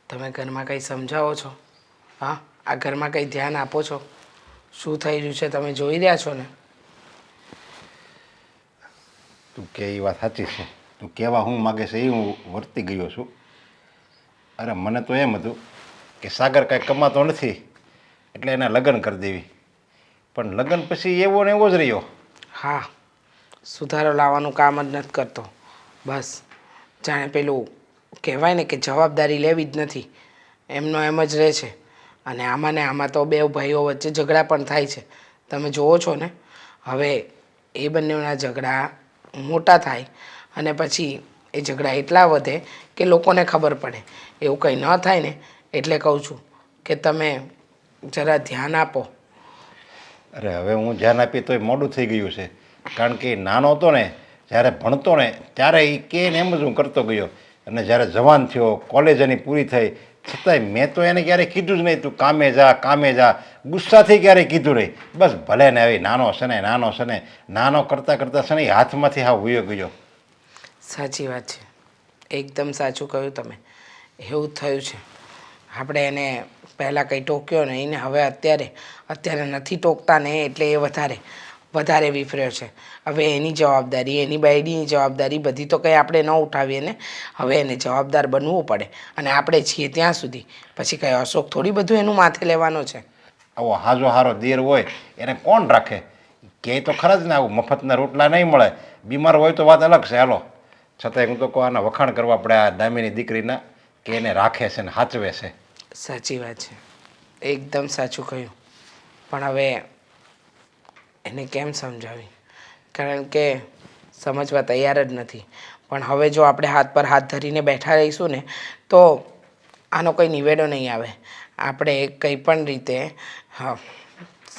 તમે ઘરમાં કંઈ સમજાવો છો? હા, આ ઘરમાં કંઈ ધ્યાન આપો છો? શું થઈ રહ્યું છે તમે જોઈ રહ્યા છો ને? તું કે એ વાત સાચી છે. તું કહેવા હું માગે છે એ હું વર્તી ગયો છું. અરે મને તો એમ હતું કે સાગર કાંઈ કમાતો નથી એટલે એના લગ્ન કરી દેવી, પણ લગ્ન પછી એવો ને એવો જ રહ્યો. હા, સુધારો લાવવાનું કામ જ નથી કરતો. બસ જાણે પેલું કહેવાય ને કે જવાબદારી લેવી જ નથી એમનો એમ જ રહે છે. અને આમાં ને આમાં તો બે ભાઈઓ વચ્ચે ઝઘડા પણ થાય છે. તમે જુઓ છો ને, હવે એ બંનેના ઝઘડા મોટા થાય અને પછી એ ઝઘડા એટલા વધે કે લોકોને ખબર પડે. એવું કંઈ ન થાય ને એટલે કહું છું કે તમે જરા ધ્યાન આપો. અરે હવે હું ધ્યાન આપી તોય મોડું થઈ ગયું છે, કારણ કે નાનો હતો ને જ્યારે ભણતો ને ત્યારે એ કે ને એમ જ હું કરતો ગયો, અને જ્યારે જવાન થયો, કોલેજ એની પૂરી થઈ, છતાંય મેં તો એને ક્યારેય કીધું જ નહીં તું કામે જા. ગુસ્સાથી ક્યારેય કીધું નહીં. બસ ભલે ને આવી નાનો છે ને નાનો કરતાં કરતાં છે ને એ હાથમાંથી હા વયો ગયો. સાચી વાત છે, એકદમ સાચું કહ્યું તમે. એવું જ થયું છે. આપણે એને પહેલાં કંઈ ટોક્યો નહીં ને હવે અત્યારે નથી ટોકતા ને એટલે એ વધારે વિફર્યો છે. હવે એની જવાબદારી, એની બાયડીની જવાબદારી બધી તો કંઈ આપણે ન ઉઠાવીએ ને. હવે એને જવાબદાર બનવું પડે અને આપણે છીએ ત્યાં સુધી. પછી કંઈ અશોક થોડી બધું એનું માથે લેવાનો છે. આવો હાજો હારો દેર હોય એને કોણ રાખે? કે તો ખરા જ ને, આવું મફતના રોટલા નહીં મળે. બીમાર હોય તો વાત અલગ છે, હાલો. છતાંય હું તો કહું આના વખાણ કરવા પડે આ દામીની દીકરીના, કે એને રાખે છે ને સાચવે છે. સાચી વાત છે, એકદમ સાચું કહ્યું. પણ હવે એને કેમ સમજાવી? કારણ કે સમજવા તૈયાર જ નથી. પણ હવે જો આપણે હાથ પર હાથ ધરીને બેઠા રહીશું ને તો આનો કોઈ નિવેડો નહીં આવે. આપણે કંઈ પણ રીતે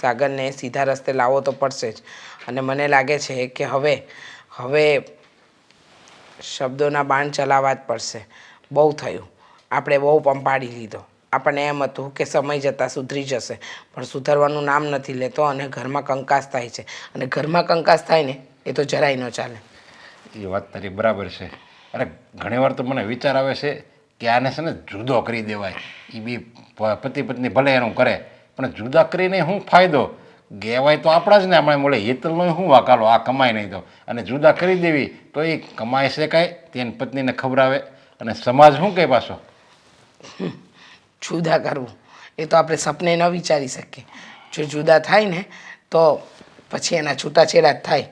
સાગરને સીધા રસ્તે લાવવો તો પડશે જ. અને મને લાગે છે કે હવે શબ્દોના બાણ ચલાવવા જ પડશે. બહુ થયું, આપણે બહુ પંપાડી લીધો. આપણને એમ હતું કે સમય જતાં સુધરી જશે, પણ સુધરવાનું નામ નથી લેતો અને ઘરમાં કંકાસ થાય છે. અને ઘરમાં કંકાસ થાય ને એ તો જરાય ન ચાલે. એ વાત તારી બરાબર છે. અરે ઘણીવાર તો મને વિચાર આવે છે કે આને છે ને જુદો કરી દેવાય. એ બી પતિ પત્ની ભલે એનું કરે, પણ જુદા કરીને શું ફાયદો? કહેવાય તો આપણા જ ને, આપણે મળે હેતલનો શું વાકાલો, આ કમાય નહીં તો. અને જુદા કરી દેવી તો એ કમાય છે કાંઈ, તેની પત્નીને ખવડાવે, અને સમાજ શું કહે પાછો? જુદા કરવું એ તો આપણે સપને ન વિચારી શકીએ. જો જુદા થાય ને તો પછી એના છૂટાછેડા જ થાય.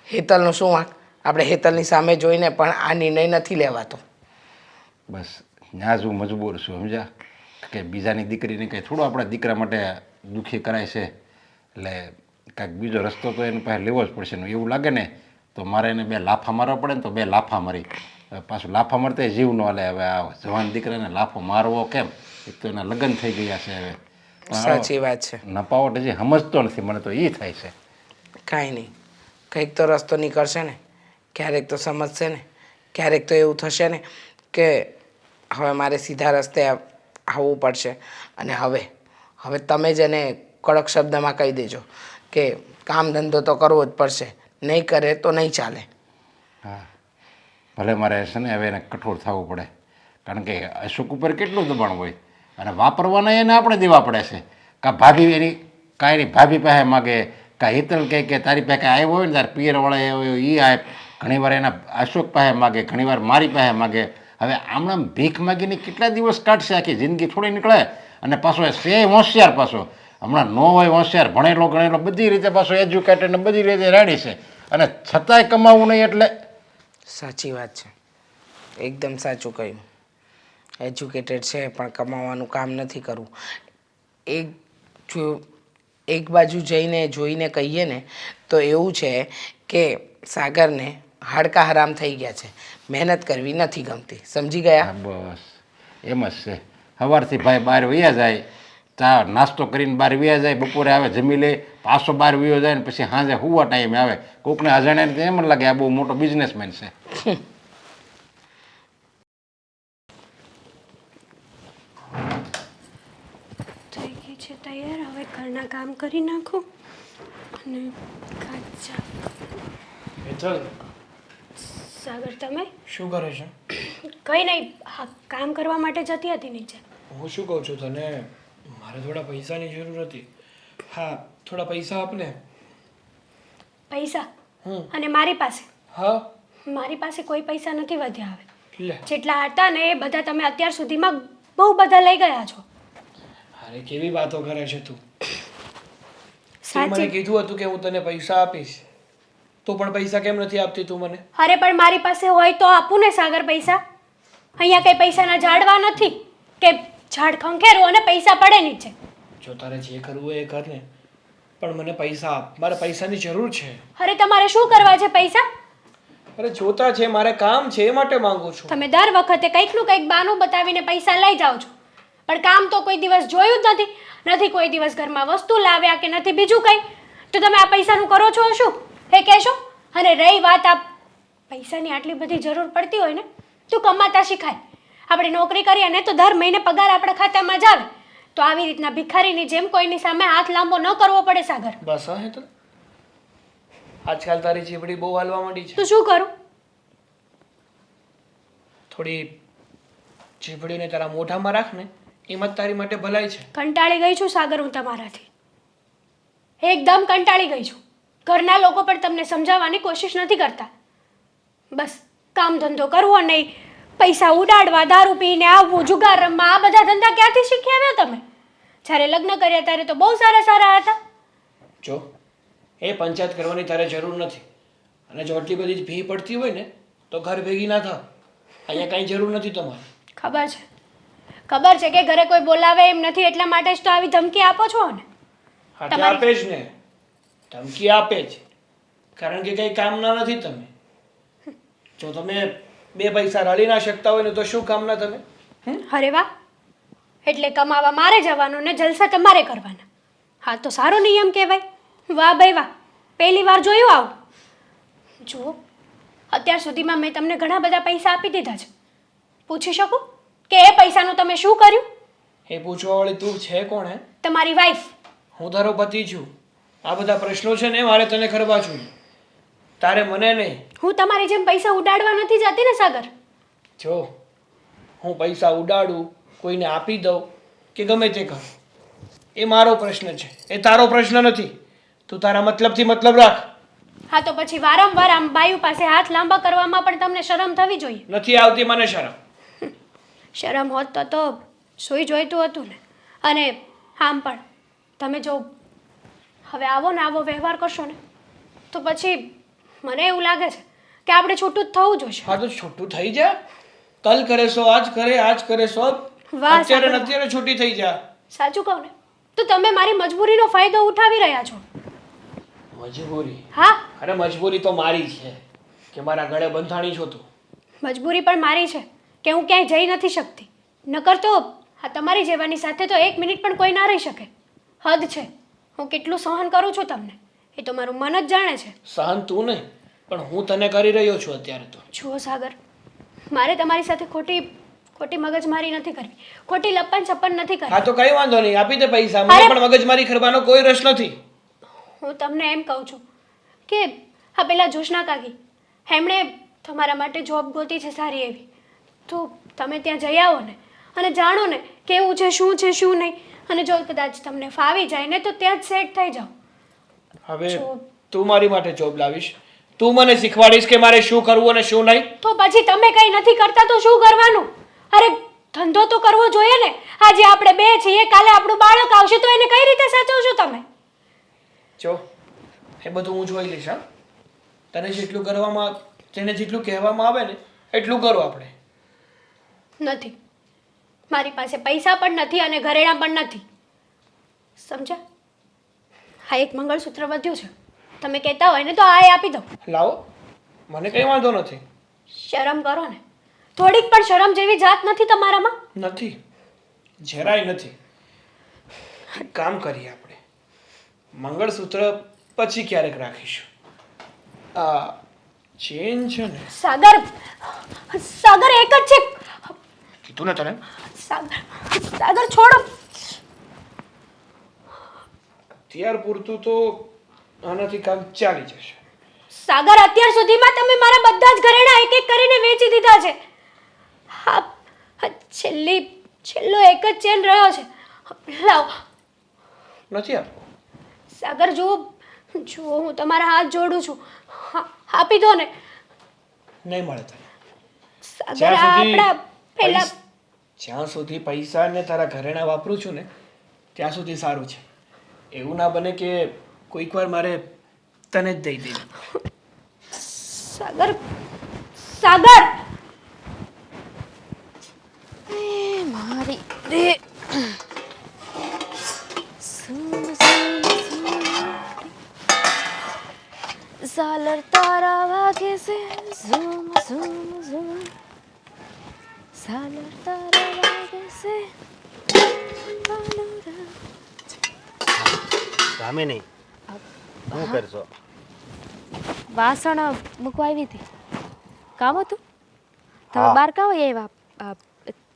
હેતલનું શું વાંક? આપણે હેતલની સામે જોઈને પણ આ નિર્ણય નથી લેવાતો. બસ ત્યાં જ હું મજબૂર છું, સમજ્યા? કે બીજાની દીકરીને કંઈ થોડું આપણા દીકરા માટે દુઃખી કરાય છે. એટલે કાંઈક બીજો રસ્તો તો એની પાસે લેવો જ પડશે. એવું લાગે ને તો મારે એને બે લાફા મારવા પડે ને તો બે લાફા મારી. પાછું લાફા મારતા જીવ ન હાલે. હવે આ જવાન દીકરાને લાફો મારવો કેમ? એક તો એના લગ્ન થઈ ગયા છે હવે. સાચી વાત છે. નપાવટ હજી સમજતો નથી, મને તો એ થાય છે. કાંઈ નહીં, કંઈક તો રસ્તો નીકળશે ને. ક્યારેક તો સમજશે ને. ક્યારેક તો એવું થશે ને કે હવે મારે સીધા રસ્તે આવવું પડશે. અને હવે તમે જ એને કડક શબ્દમાં કહી દેજો કે કામ ધંધો તો કરવો જ પડશે, નહીં કરે તો નહીં ચાલે. હા, ભલે મારે છે ને હવે એને કઠોર થવું પડે, કારણ કે અશોક ઉપર કેટલું દબાણ હોય અને વાપરવાના એને આપણે દેવા પડે છે. કાં ભાભી એની કાંઈ ભાભી પાસે માગે, કાં હિતલ કહે કે તારી પાસે કાંઈ આવ્યો હોય ને તારે પિયરવાળા આવ્યો એ આપ. ઘણીવાર એના અશોક પાસે માગે, ઘણીવાર મારી પાસે માગે. હવે આમણામ ભીખ માગીને કેટલા દિવસ કાઢશે? આખી જિંદગી થોડી નીકળે. અને પાછો સે હોશિયાર, પાછો હમણાં ન હોય હોશિયાર, ભણેલો ગણેલો બધી રીતે પાછો એજ્યુકેટેડ ને બધી રીતે રેડી છે, અને છતાંય કમાવું નહીં એટલે. સાચી વાત છે, એકદમ સાચું કહ્યું. એજ્યુકેટેડ છે પણ કમાવાનું કામ નથી કરવું. એક બાજુ જોઈને કહીએ ને તો એવું છે કે સાગરને હાડકા હરામ થઈ ગયા છે. મહેનત કરવી નથી ગમતી. સમજી ગયા? બસ એમ જ છે. સવારથી ભાઈ બહાર વયા જાય, ચા નાસ્તો કરીને બહાર વયા જાય, બપોરે આવે જમી લે, પાછો બહાર વયો જાય ને પછી સાંજે હુવા ટાઈમે આવે. કોકને અજાણ્યાને એમ જ લાગે આ બહુ મોટો બિઝનેસમેન છે. થઈ ગઈ છે તૈયાર. હવે ઘરના કામ કરી નાખું અને હેતલ, સાગર તમે શું કરે છે? કંઈ નહીં, હા, કામ કરવા માટે જતી હતી નીચે. હું શું કહું છું તને, મારે થોડા પૈસાની જરૂર હતી. હા, થોડા પૈસા આપને. પૈસા? હમ. અને મારી પાસે? હા. મારી પાસે કોઈ પૈસા નથી વધ્યા હવે. લે. જેટલા હતા ને એ બધા તમે અત્યાર સુધીમાં બહુ બધા લઈ ગયા છો. અરે કેવી વાતો કરે છે તું. તે મને સાચી. કીધું હતું કે હું તને પૈસા આપીશ, તો પણ પૈસા કેમ નથી આપતી તું મને? અરે પણ મારી પાસે હોય તો આપું ને સાગર પૈસા. અહીંયા કઈ પૈસાના ઝાડવા નથી કે ઝાડ ખંખેરું અને પૈસા પડે નીચે. જો તારે જે કરવું હોય એ કર ને, પણ મને પૈસા આપ. મારે પૈસાની જરૂર છે. અરે તમારે શું કરવા છે પૈસા? અરે જોતા છે, મારે કામ છે, એ માટે માંગુ છું. તમે દર વખતે કંઈકનું કંઈક બહાનું બતાવીને પૈસા લઈ જાઓ છો, પણ કામ તો કોઈ દિવસ જોયું જ નથી. નથી કોઈ દિવસ ઘરમાં વસ્તુ લાવ્યા કે નથી બીજું કંઈ. તો તમે આ પૈસાનું કરો છો શું એ કહેશો? અને રહી વાત આ પૈસાની આટલી બધી જરૂર પડતી હોય ને, તું કમાતા શીખાય. આપણે નોકરી કરીએ ને તો દર મહિને પગાર આપણા ખાતામાં જ આવે. તો આવી રીતના ભિખારીની જેમ કોઈની સામે હાથ લાંબો ન કરવો પડે સાગર. બસ હા હેતલ, આજકાલ તારી જીભડી બહુ હાલવા માંડી છે. તું શું કરું? થોડી જીભડીને તારા મોઢામાં રાખ ને, એમાં જ તારી માટે ભલાઈ છે. કંટાળી ગઈ છું સાગર હું તમારાથી. એકદમ કંટાળી ગઈ છું. ઘરના લોકો પણ તમને સમજાવવાની કોશિશ નથી કરતા. બસ કામ ધંધો કરવો નહીં, પૈસા ઉડાડવા, દારૂ પીને આવવું, જુગાર રમવા, આ બધા ધંધા ક્યાંથી શીખી આવ્યા તમે? જ્યારે લગ્ન કર્યા ત્યારે તો બહુ સારા સારા હતા. જો એ પંચાયત કરવાની તારે જરૂર નથી. અને જો આટલી બધી જ ભી પડતી હોય ને તો ઘર ભેગી ના થાવ. અહીંયા કાંઈ જરૂર નથી તમારે. ખબર છે કે ઘરે કોઈ બોલાવે એમ નથી એટલા માટે જ તો આવી ધમકી આપો છો ને. હા તે આપે જ ને, ધમકી આપે જ, કારણ કે કંઈ કામના નથી તમે. જો તમે બે પૈસા રળી ના શકતા હોય ને તો શું કામના તમે? અરે વાહ, એટલે કમાવા મારે જવાનું ને જલસા તમારે કરવાના. હા તો સારો નિયમ કહેવાય. વાહ ભાઈ વાહ, પહેલી વાર જોયું આવું. જુઓ, અત્યાર સુધીમાં મેં તમને ઘણા બધા પૈસા આપી દીધા છે. પૂછી શકું કે એ પૈસાનું તમે શું કર્યું? એ પૂછવાવાળી તું છે કોણ હે? તમારી વાઈફ. હું તારો પતિ છું. આ બધા પ્રશ્નો છે ને મારે તને કરવા છું, તારે મને નહીં. હું તમારી જેમ પૈસા ઉડાડવા નથી જતી ને સાગર. જો હું પૈસા ઉડાડું, કોઈને આપી દઉં કે ગમે તે કર, એ મારો પ્રશ્ન છે, એ તારો પ્રશ્ન નથી. તું તારા મતલબથી મતલબ રાખ. હા તો પછી વારંવાર આમ બાયુ પાસે હાથ લાંબા કરવામાં પણ તમને શરમ થવી જોઈએ. નથી આવતી મને શરમ. શરમ હોત તો સૂઈ જોઈતું હતું ને. અને આમ પણ તમે જો હવે આવો ને આવો વ્યવહાર કરશો ને તો પછી મને એવું લાગે છે કે આપણે છૂટું જ થવું જોઈશે. હા તો છૂટું થઈ જા. કલ કરે સો આજ કરે, આજ કરે સો વાહ, અત્યારે સાંભળો. ને અત્યારે છૂટી થઈ જા. સાચું કહું ને તો તમે મારી મજબૂરીનો ફાયદો ઉઠાવી રહ્યા છો. મજબૂરી? હા, અરે મજબૂરી તો મારી છે કે મારા ગળે બંધાણી છો તું. મજબૂરી પણ મારી છે કે હું ક્યાંય જઈ નથી શકતી. નકર તો આ તમારી જેવાની સાથે તો 1 મિનિટ પણ કોઈ ના રહી શકે. હદ છે. હું કેટલું સહન કરું છું તમને એ તો મારું મન જ જાણે છે. સહન તું નહીં, પણ હું તને કરી રહ્યો છું અત્યારે તો. જુઓ સાગર, મારે તમારી સાથે ખોટી મગજમારી નથી કરવી, ખોટી લપન છપ્પન નથી કરવી. હા તો કઈ વાંધો નહીં, આપી દે પૈસા. મને અરે! પણ મગજમારી કરવાનો કોઈ રસ નથી. હું તમને એમ કહું છું કે હા પેલા જોશના કાકી એમણે તમારા માટે જોબ ગોતી છે સારી એવી. તો તમે ત્યાં જઈ આવો ને અને જાણો ને કેવું છે શું નહીં. અને જો કદાચ તમને ફાવી જાય ને તો ત્યાં જ સેટ થઈ જાઓ. હવે જો. તું મારી માટે જોબ લાવીશ, તું મને શીખવાડીશ કે મારે શું કરવું અને શું નહીં. તો પછી તમે કંઈ નથી કરતા તો શું કરવાનું? અરે ધંધો તો કરવો જોઈએ ને. આજે આપણે બે છીએ, કાલે આપણું બાળક આવશે તો એને કઈ રીતે સાચવશો તમે? જો એ બધું હું જોઈ લઈશ. હા, તને જેટલું કરવામાં, તેને જેટલું કહેવામાં આવે ને એટલું કરો આપણે. નથી, મારી પાસે પૈસા પણ નથી અને ઘરેણાં પણ નથી. સમજ્યા? હા, એક મંગળસૂત્ર વધ્યું છે. તમે કહેતા હોય ને તો આ આપી દો. લાવો, મને કંઈ વાંધો નથી. શરમ કરો ને. થોડીક પણ શરમ જેવી જાત નથી તમારામાં? નથી, જરાય નથી. એક કામ કરીએ આપણે, મંગળસૂત્ર પછી ક્યારેક રાખીશું. આ ચેન છે ને, સાગર એક જ છે. કીધું ને તને. સાગર છોડો. અત્યાર પૂરતું તો આનાથી કામ ચાલી જશે. સાગર અત્યાર સુધીમાં તમે મારા બધા જ ઘરેણાં એક એક કરીને વેચી દીધા છે. હા, છેલ્લો એક જ ચેન રહ્યો છે. લાવ નથી આપવો. સાગર, જુઓ હું તમારા હાથ જોડું છું. આપી દો ને નહીં મળે તને. સાગર. આ આપણા પહેલા જ્યાં સુધી પૈસા ને તારા ઘરેણા વાપરું છું ને ત્યાં સુધી સારું છે. એવું ના બને કે કોઈક વાર મારે તને જ દઈ દેવી. સાગર, સાગર, મારી રે. ઝાલર તારા વાગે છે, ઝૂમ ઝૂમ ઝૂમ. ઝાલર તારા વાગે છે. જામિની શું કરશો? વાસણ મૂકવા આવી હતી. કામ હતું? તમે હા. બહાર કાં હોય આવ્યા?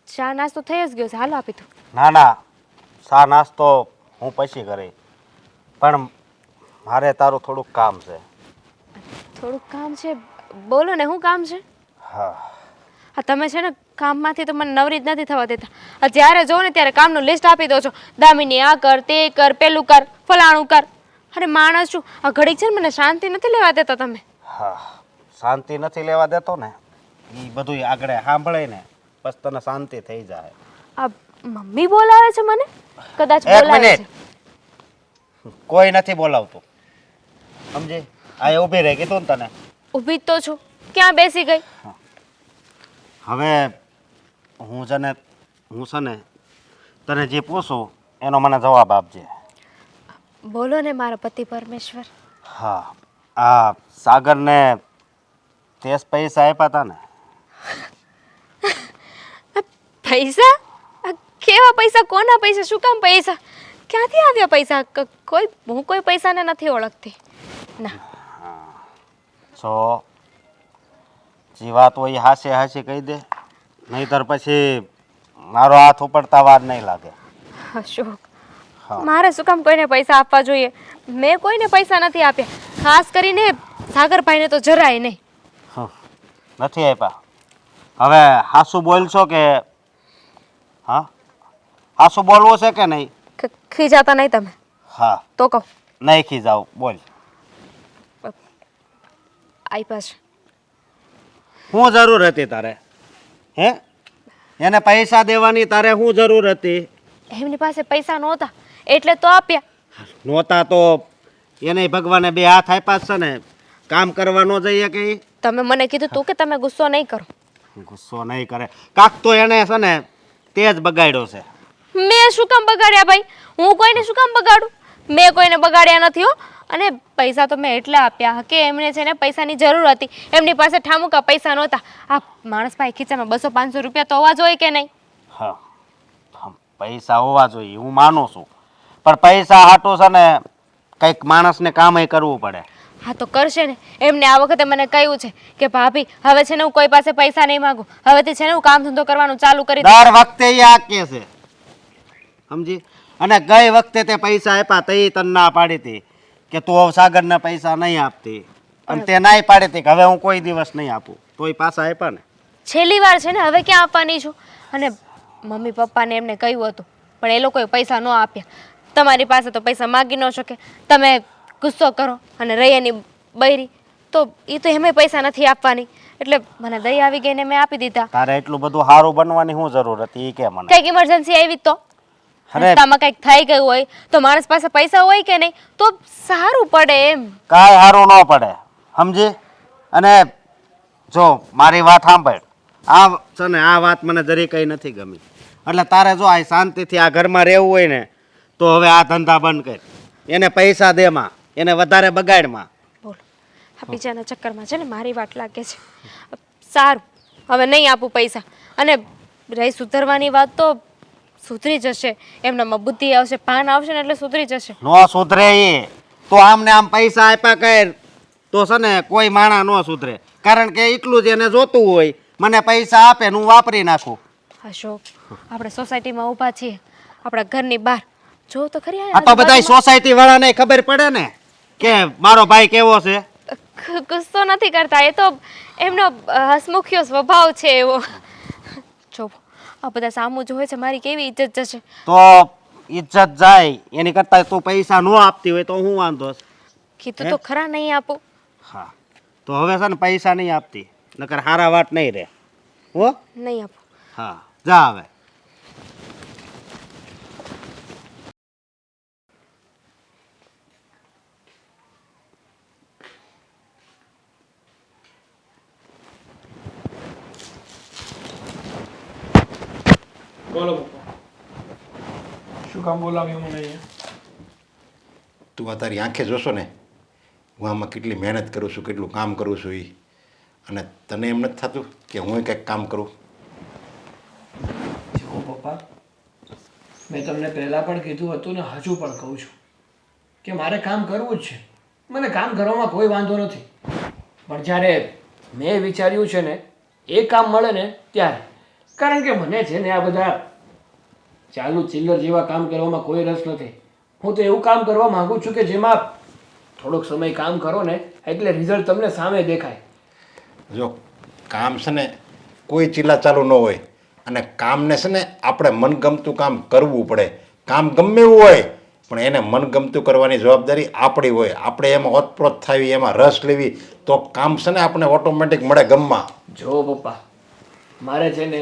ચા નાસ્તો થઈ જ ગયો છે, હાલો આપી તું. ના ના, ચા નાસ્તો હું પછી કરી, પણ મારે તારું થોડુંક કામ છે. થોડુંક કામ છે, બોલો ને. શું કામ છે? હા, હા, તમે છે ને કામમાંથી તો મને નવરી જ નથી થવા દેતા. આ જ્યારે જોઉં ને ત્યારે કામનું લિસ્ટ આપી દો છો. દામિની આ કર, તે કર, પેલું કર, ફલાણું કર. અરે માણસ છું, આ ઘડીક છે ને મને શાંતિ નથી લેવા દેતા તમે. હા, શાંતિ નથી લેવા દેતો ને, એ બધું આગળ સાંભળે ને બસ તને શાંતિ થઈ જાય. આ મમ્મી બોલાવે છે મને? કદાચ એક બોલાવે મિનિટ, છે. કોઈ નથી બોલાવતું, સમજી? આ ઊભી રહી, કીધું ને તને. ઊભી જ તો છું. ક્યાં બેસી ગઈ? હવે હું છે ને તને જે પૂછું એનો મને જવાબ આપજે. બોલો ને મારા પતિ પરમેશ્વર. હા, આ સાગરને તેજ પૈસા આપ્યા હતા ને? પૈસા? આ કેવા પૈસા? કોના પૈસા? શું કામ પૈસા? ક્યાંથી આવ્યા પૈસા? હું કોઈ પૈસાને નથી ઓળખતી. ના. સો જે વાત હોય હાસે હાસે કહી દે, નહીતર પછી મારો હાથ ઉપડતા વાર નહીં લાગે. અશોક, હા. મારે શું કામ કોઈને પૈસા આપવા જોઈએ? મેં કોઈને પૈસા નથી આપ્યા, ખાસ કરીને સાગરભાઈને તો જરાય નહીં. નથી આપ્યા. હવે હાસુ બોલશો કે? હા, હાસુ બોલવું છે કે નહીં? ખીજાતા નહીં તમે હા, તો કહો. નહીં ખીજાવ, બોલ. આપ્યા છે. શું જરૂર હતી તારે? હે, એને પૈસા દેવાની તારે શું જરૂર હતી? એમની પાસે પૈસા નહોતા એટલે તો આપ્યા. નહોતા તો એને ભગવાને બે હાથ આપ્યા જ છે ને, કામ કરવા ન જઈએ કે ઈ? તમે મને કીધું તું કે તમે ગુસ્સો નહીં કરો. ગુસ્સો નહીં કરે, કાક તો એને છે ને તેજ બગાડ્યો છે. મેં શું કામ બગાડ્યા ભાઈ? હું કોઈને શું કામ બગાડું? મેં કોઈને બગાડ્યા નથી હો. અને પૈસા તો મેં એટલા આપ્યા કે એમને છે ને પૈસાની જરૂર હતી. એમની પાસે ઠામુકા પૈસા નહોતા. આ માણસ પાસે ખીચામાં 200-500 રૂપિયા તો હોવા જોઈએ કે નહીં? હા, પૈસા હોવા જોઈએ, હું માનું છું, પણ પૈસા હાટું છે ને કંઈક માણસને કામય કરવું પડે. હા તો કરશે ને. એમને આ વખતે મને કહ્યું છે કે ભાભી હવે છે ને હું કોઈ પાસે પૈસા નહીં માંગુ, હવેથી છે ને હું કામ ધંધો કરવાનું ચાલુ કરી દઉં. દર વખતે એ આ કહે છે, સમજી? અને ગઈ વખતે તે પૈસા આપ્યા તો એ તને ના પાડી હતી કે તું હવે સાગરને પૈસા નહીં આપતી, અને તે નાય પાડી હતી કે હવે હું કોઈ દિવસ નહીં આપું, તો એ પાછા આપ્યા ને. છેલ્લી વાર છે ને, હવે ક્યાં આપવાની છું? અને મમ્મી પપ્પાને એમને કહ્યું હતું પણ એ લોકોએ પૈસા ન આપ્યા. તમારી પાસે તો પૈસા માગી ન શકે, તમે ગુસ્સો કરો અને રહી એની બૈરી તો એ તો એમે પૈસા નથી આપવાની. એટલે મને દઈ આવી ગઈ ને મેં આપી દીધા. તારે એટલું બધું સારું બનવાની શું જરૂર હતી એ કે મને? કંઈક ઇમરજન્સી આવી તો અરે રસ્તામાં કંઈક થઈ ગયું હોય તો માણસ પાસે પૈસા હોય કે નહીં તો સારું પડે એમ. કાંઈ સારું ન પડે, સમજી? અને જો મારી વાત સાંભળ, આ છે ને આ વાત મને જરી કંઈ નથી ગમી. એટલે તારે જો આ શાંતિથી આ ઘરમાં રહેવું હોય ને તો હવે આ ધંધા બંધ કર. એને પૈસા દેમાં, એને વધારે બગાડમાં. બોલો, આ બીજાના ચક્કરમાં છે ને મારી વાત લાગે છે. સારું, હવે નહીં આપું પૈસા. અને રહી સુધરવાની વાત તો સુધરી જશે, એમનામાં બુદ્ધિ આવશે, ભાન આવશે ને એટલે સુધરી જશે. નો સુધરે એ તો આમને આમ પૈસા આપ્યા કર તો છે ને કોઈ માણા ન સુધરે, કારણ કે એટલું જ એને જોતું હોય, મને પૈસા આપે ને હું વાપરી નાખું. અશોક, આપણે સોસાયટીમાં ઊભા છીએ, આપણા ઘરની બહાર જો તો ખરી આ તો બધા સોસાયટી વાળાને ખબર પડે ને કે મારો ભાઈ કેવો છે. ગુસ્સો નથી કરતા, એ તો એમનો હસમુખ્યો સ્વભાવ છે એવો. જો આ બધા સામું જોવે છે મારી કેવી ઇજ્જત જશે. તો ઇજ્જત જાય એની કરતા તું પૈસા ન આપતી હોય તો હું વાંધો છે? કીધું તો ખરા નહીં આપું. હા તો હવે છે ને પૈસા નહીં આપતી, નકર હારા વાત નહીં રહે હો. નહીં આપું. હા જા હવે. બોલો પપ્પા, શું કામ બોલાવ્યું મને અહીંયા? તું આ તારી આંખે જોશો ને હું આમાં કેટલી મહેનત કરું છું, કેટલું કામ કરું છું એ, અને તને એમ નથી થતું કે હું કંઈક કામ કરું? જુઓ પપ્પા, મેં તમને પહેલાં પણ કીધું હતું ને હજુ પણ કહું છું કે મારે કામ કરવું જ છે. મને કામ કરવામાં કોઈ વાંધો નથી, પણ જ્યારે મેં વિચાર્યું છે ને એ કામ મળે ને ત્યારે, કારણ કે મને છે ને આ બધા ચાલુ ચિલ્લર જેવા કામ કરવામાં કોઈ રસ નથી. હું તો એવું કામ કરવા માંગુ છું કે જેમાં થોડોક સમય કામ કરો ને એટલે રિઝલ્ટ તમને સામે દેખાય. જો કામ છે ને કોઈ ચીલા ચાલુ ન હોય, અને કામને છે ને આપણે મનગમતું કામ કરવું પડે. કામ ગમે એવું હોય પણ એને મનગમતું કરવાની જવાબદારી આપણી હોય. આપણે એમાં ઓતપ્રોત થવી, એમાં રસ લેવી તો કામ છે ને આપણે ઓટોમેટિક મળે ગમમાં. જો પપ્પા, મારે છે ને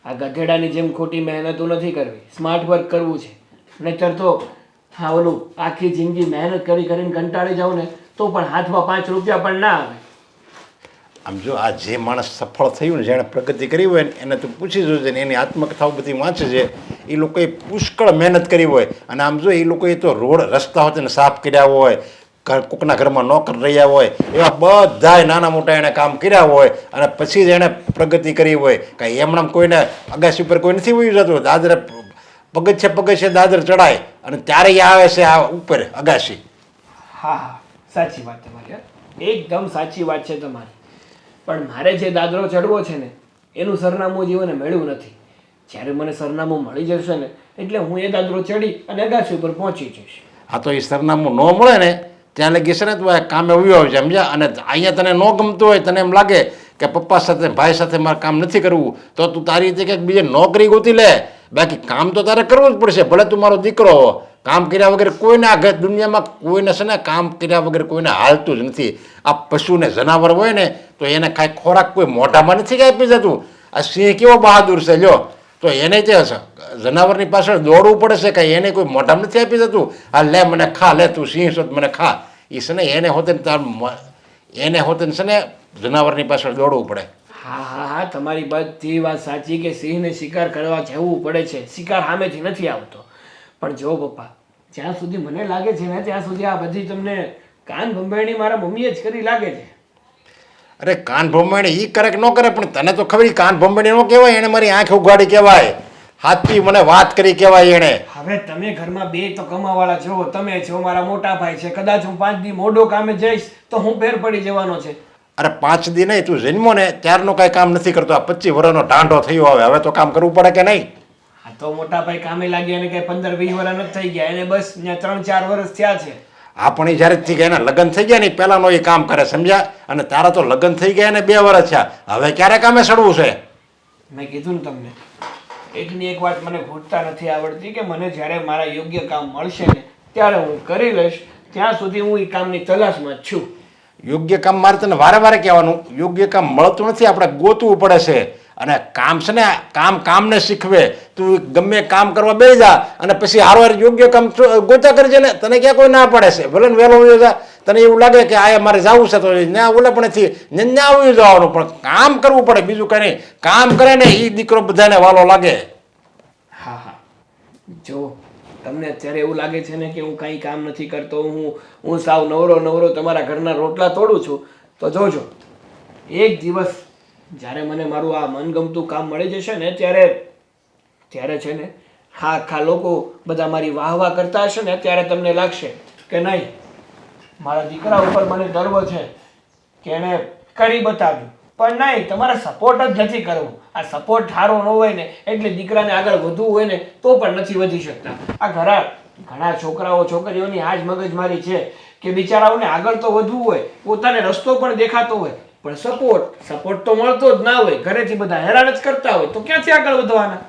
આ ગધેડાની જેમ ખોટી મહેનતો નથી કરવી, સ્માર્ટ વર્ક કરવું છે. નહીંતર તો હા ઓલું આખી જિંદગી મહેનત કરી કરીને કંટાળી જાઉં ને તો પણ હાથમાં 5 રૂપિયા પણ ના આવે. આમ જો આ જે માણસ સફળ થયું ને, જેણે પ્રગતિ કરી હોય ને એને તું પૂછી જોજે ને, એની આત્મકથાઓ બધી વાંચે છે, એ લોકોએ પુષ્કળ મહેનત કરી હોય. અને આમ જો એ લોકોએ તો રોડ રસ્તા હોય ને સાફ કર્યા હોય, કોકના ઘરમાં નોકર રહ્યા હોય, એવા બધાય નાના મોટા એણે કામ કર્યા હોય અને પછી જ એણે પ્રગતિ કરી હોય. કાંઈ એમણામ કોઈને અગાસી ઉપર કોઈ નથી વયું જતું. દાદરે પગથિયે દાદર ચડાય અને ત્યારે એ આવે છે આ ઉપર અગાસી. હા હા, સાચી વાત તમારી, એકદમ સાચી વાત છે તમારી. પણ મારે જે દાદરો ચડવો છે ને એનું સરનામું જીવને મળ્યું નથી. જ્યારે મને સરનામું મળી જશે ને એટલે હું એ દાદરો ચડી અને અગાસી ઉપર પહોંચી જઈશ. આ તો એ સરનામું ન મળે ને ત્યાં લગી છે ને તું આ કામે ઉભી હોય છે, સમજ્યા? અને અહીંયા તને ન ગમતું હોય, તને એમ લાગે કે પપ્પા સાથે ભાઈ સાથે મારે કામ નથી કરવું, તો તું તારી રીતે કંઈક બીજે નોકરી ગોતી લે. બાકી કામ તો તારે કરવું જ પડશે, ભલે તું મારો દીકરો હો. કામ કર્યા વગર કોઈને આ દુનિયામાં કોઈને છે ને કામ કર્યા વગર કોઈને હાલતું જ નથી. આ પશુને જનાવર હોય ને તો એને કાંઈ ખોરાક કોઈ મોઢામાં નથી આપી જતું. આ સિંહ કેવો બહાદુર છે લ્યો, તો એને તે જનાવરની પાછળ દોડવું પડે છે, કાંઈ એને કોઈ મોઢામાં નથી આપી જતું. આ લે મને ખા, લે તું સિંહ છો મને ખા. એ છે ને એને હોતે છે ને જનાવરની પાછળ દોડવું પડે. હા હા હા, તમારી બધી વાત સાચી કે સિંહને શિકાર કરવા જવું પડે છે, શિકાર સામેથી નથી આવતો. પણ જો પપ્પા, જ્યાં સુધી મને લાગે છે ને ત્યાં સુધી આ બધી તમને કાન ભંભેરણી મારા મમ્મીએ જ કરી લાગે છે. અરે કાન ભંભેણી એ કરે કે ન કરે, પણ તને તો ખબર કાન ભંભેણી ન કહેવાય, એને મારી આંખ ઉગાડી કહેવાય. હાથથી મને વાત કરી કહેવાય એને. હવે તમે ઘરમાં બે તો કમાવાળા છો, તમે છો, મારા મોટા ભાઈ છે. કદાચ હું 5 દી મોઢો કામે જઈશ તો હું ફેર પડી જવાનો છે. અરે 5 દી નહીં, તું જન્મો ને ત્યારનો કાંઈ કામ નથી કરતો. આ 25 વર્ષનો ઢાંઢો થયો, હવે તો કામ કરવું પડે કે નહીં? હા તો મોટા ભાઈ કામે લાગ્યા એને કઈ 15-20 વર્ષ નથી થઈ ગયા, એને બસ 3-4 વર્ષ થયા છે. આ પણ એ જ્યારે એના લગ્ન થઈ ગયા ને પહેલાંનો એ કામ કરે, સમજ્યા? અને તારા તો લગ્ન થઈ ગયા ને 2 વર્ષ થયા, હવે ક્યારે કામે ચડવું છે? મેં કીધું ને તમને, એકની એક વાત મને ઘૂંટતા નથી આવડતી કે મને જ્યારે મારા યોગ્ય કામ મળશે ને ત્યારે હું કરી લઈશ. ત્યાં સુધી હું એ કામની તલાશમાં જ છું. યોગ્ય કામ મારે તને વારે વારે કહેવાનું, યોગ્ય કામ મળતું નથી, આપણે ગોતવું પડે છે. અને કામ છે ને કામને શીખવે. તું ગમે કામ કરવા બેસી જા અને પછી હારવાર યોગ્ય કામ ગોતા કરજે ને, તને ક્યાં કોઈ ના પડે છે. ભલે ને વહેલો વયો જા, તને એવું લાગે કે આ મારે જવું છે તો ત્યાં ઓલે પણ ત્યાં આવી જવાનું, પણ કામ કરવું પડે, બીજું કંઈ નહીં. કામ કરે ને એ દીકરો બધાને વાલો લાગે. હા હા, જો તમને અત્યારે એવું લાગે છે ને કે હું કાંઈ કામ નથી કરતો, હું સાવ નવરો તમારા ઘરના રોટલા તોડું છું, તો જોજો એક દિવસ જ્યારે મને મારું આ મનગમતું કામ મળી જશે ને ત્યારે છે ને હા આખા લોકો બધા મારી વાહ કરતા હશે ને ત્યારે તમને લાગશે કે નહીં, મારા દીકરા ઉપર મને ગર્વ છે કે એને કરી બતાવ્યું. પણ નહીં, તમારે સપોર્ટ જ નથી કરવો. આ સપોર્ટ સારો ન હોય ને એટલે દીકરાને આગળ વધવું હોય ને તો પણ નથી વધી શકતા. આ ઘણા છોકરાઓ છોકરીઓની આ જ મગજમારી છે કે બિચારાઓને આગળ તો વધવું હોય, પોતાને રસ્તો પણ દેખાતો હોય, પણ સપોર્ટ તો મળતો જ ના હોય, ઘરેથી બધા હેરાન જ કરતા હોય, તો ક્યાંથી આગળ વધવાના?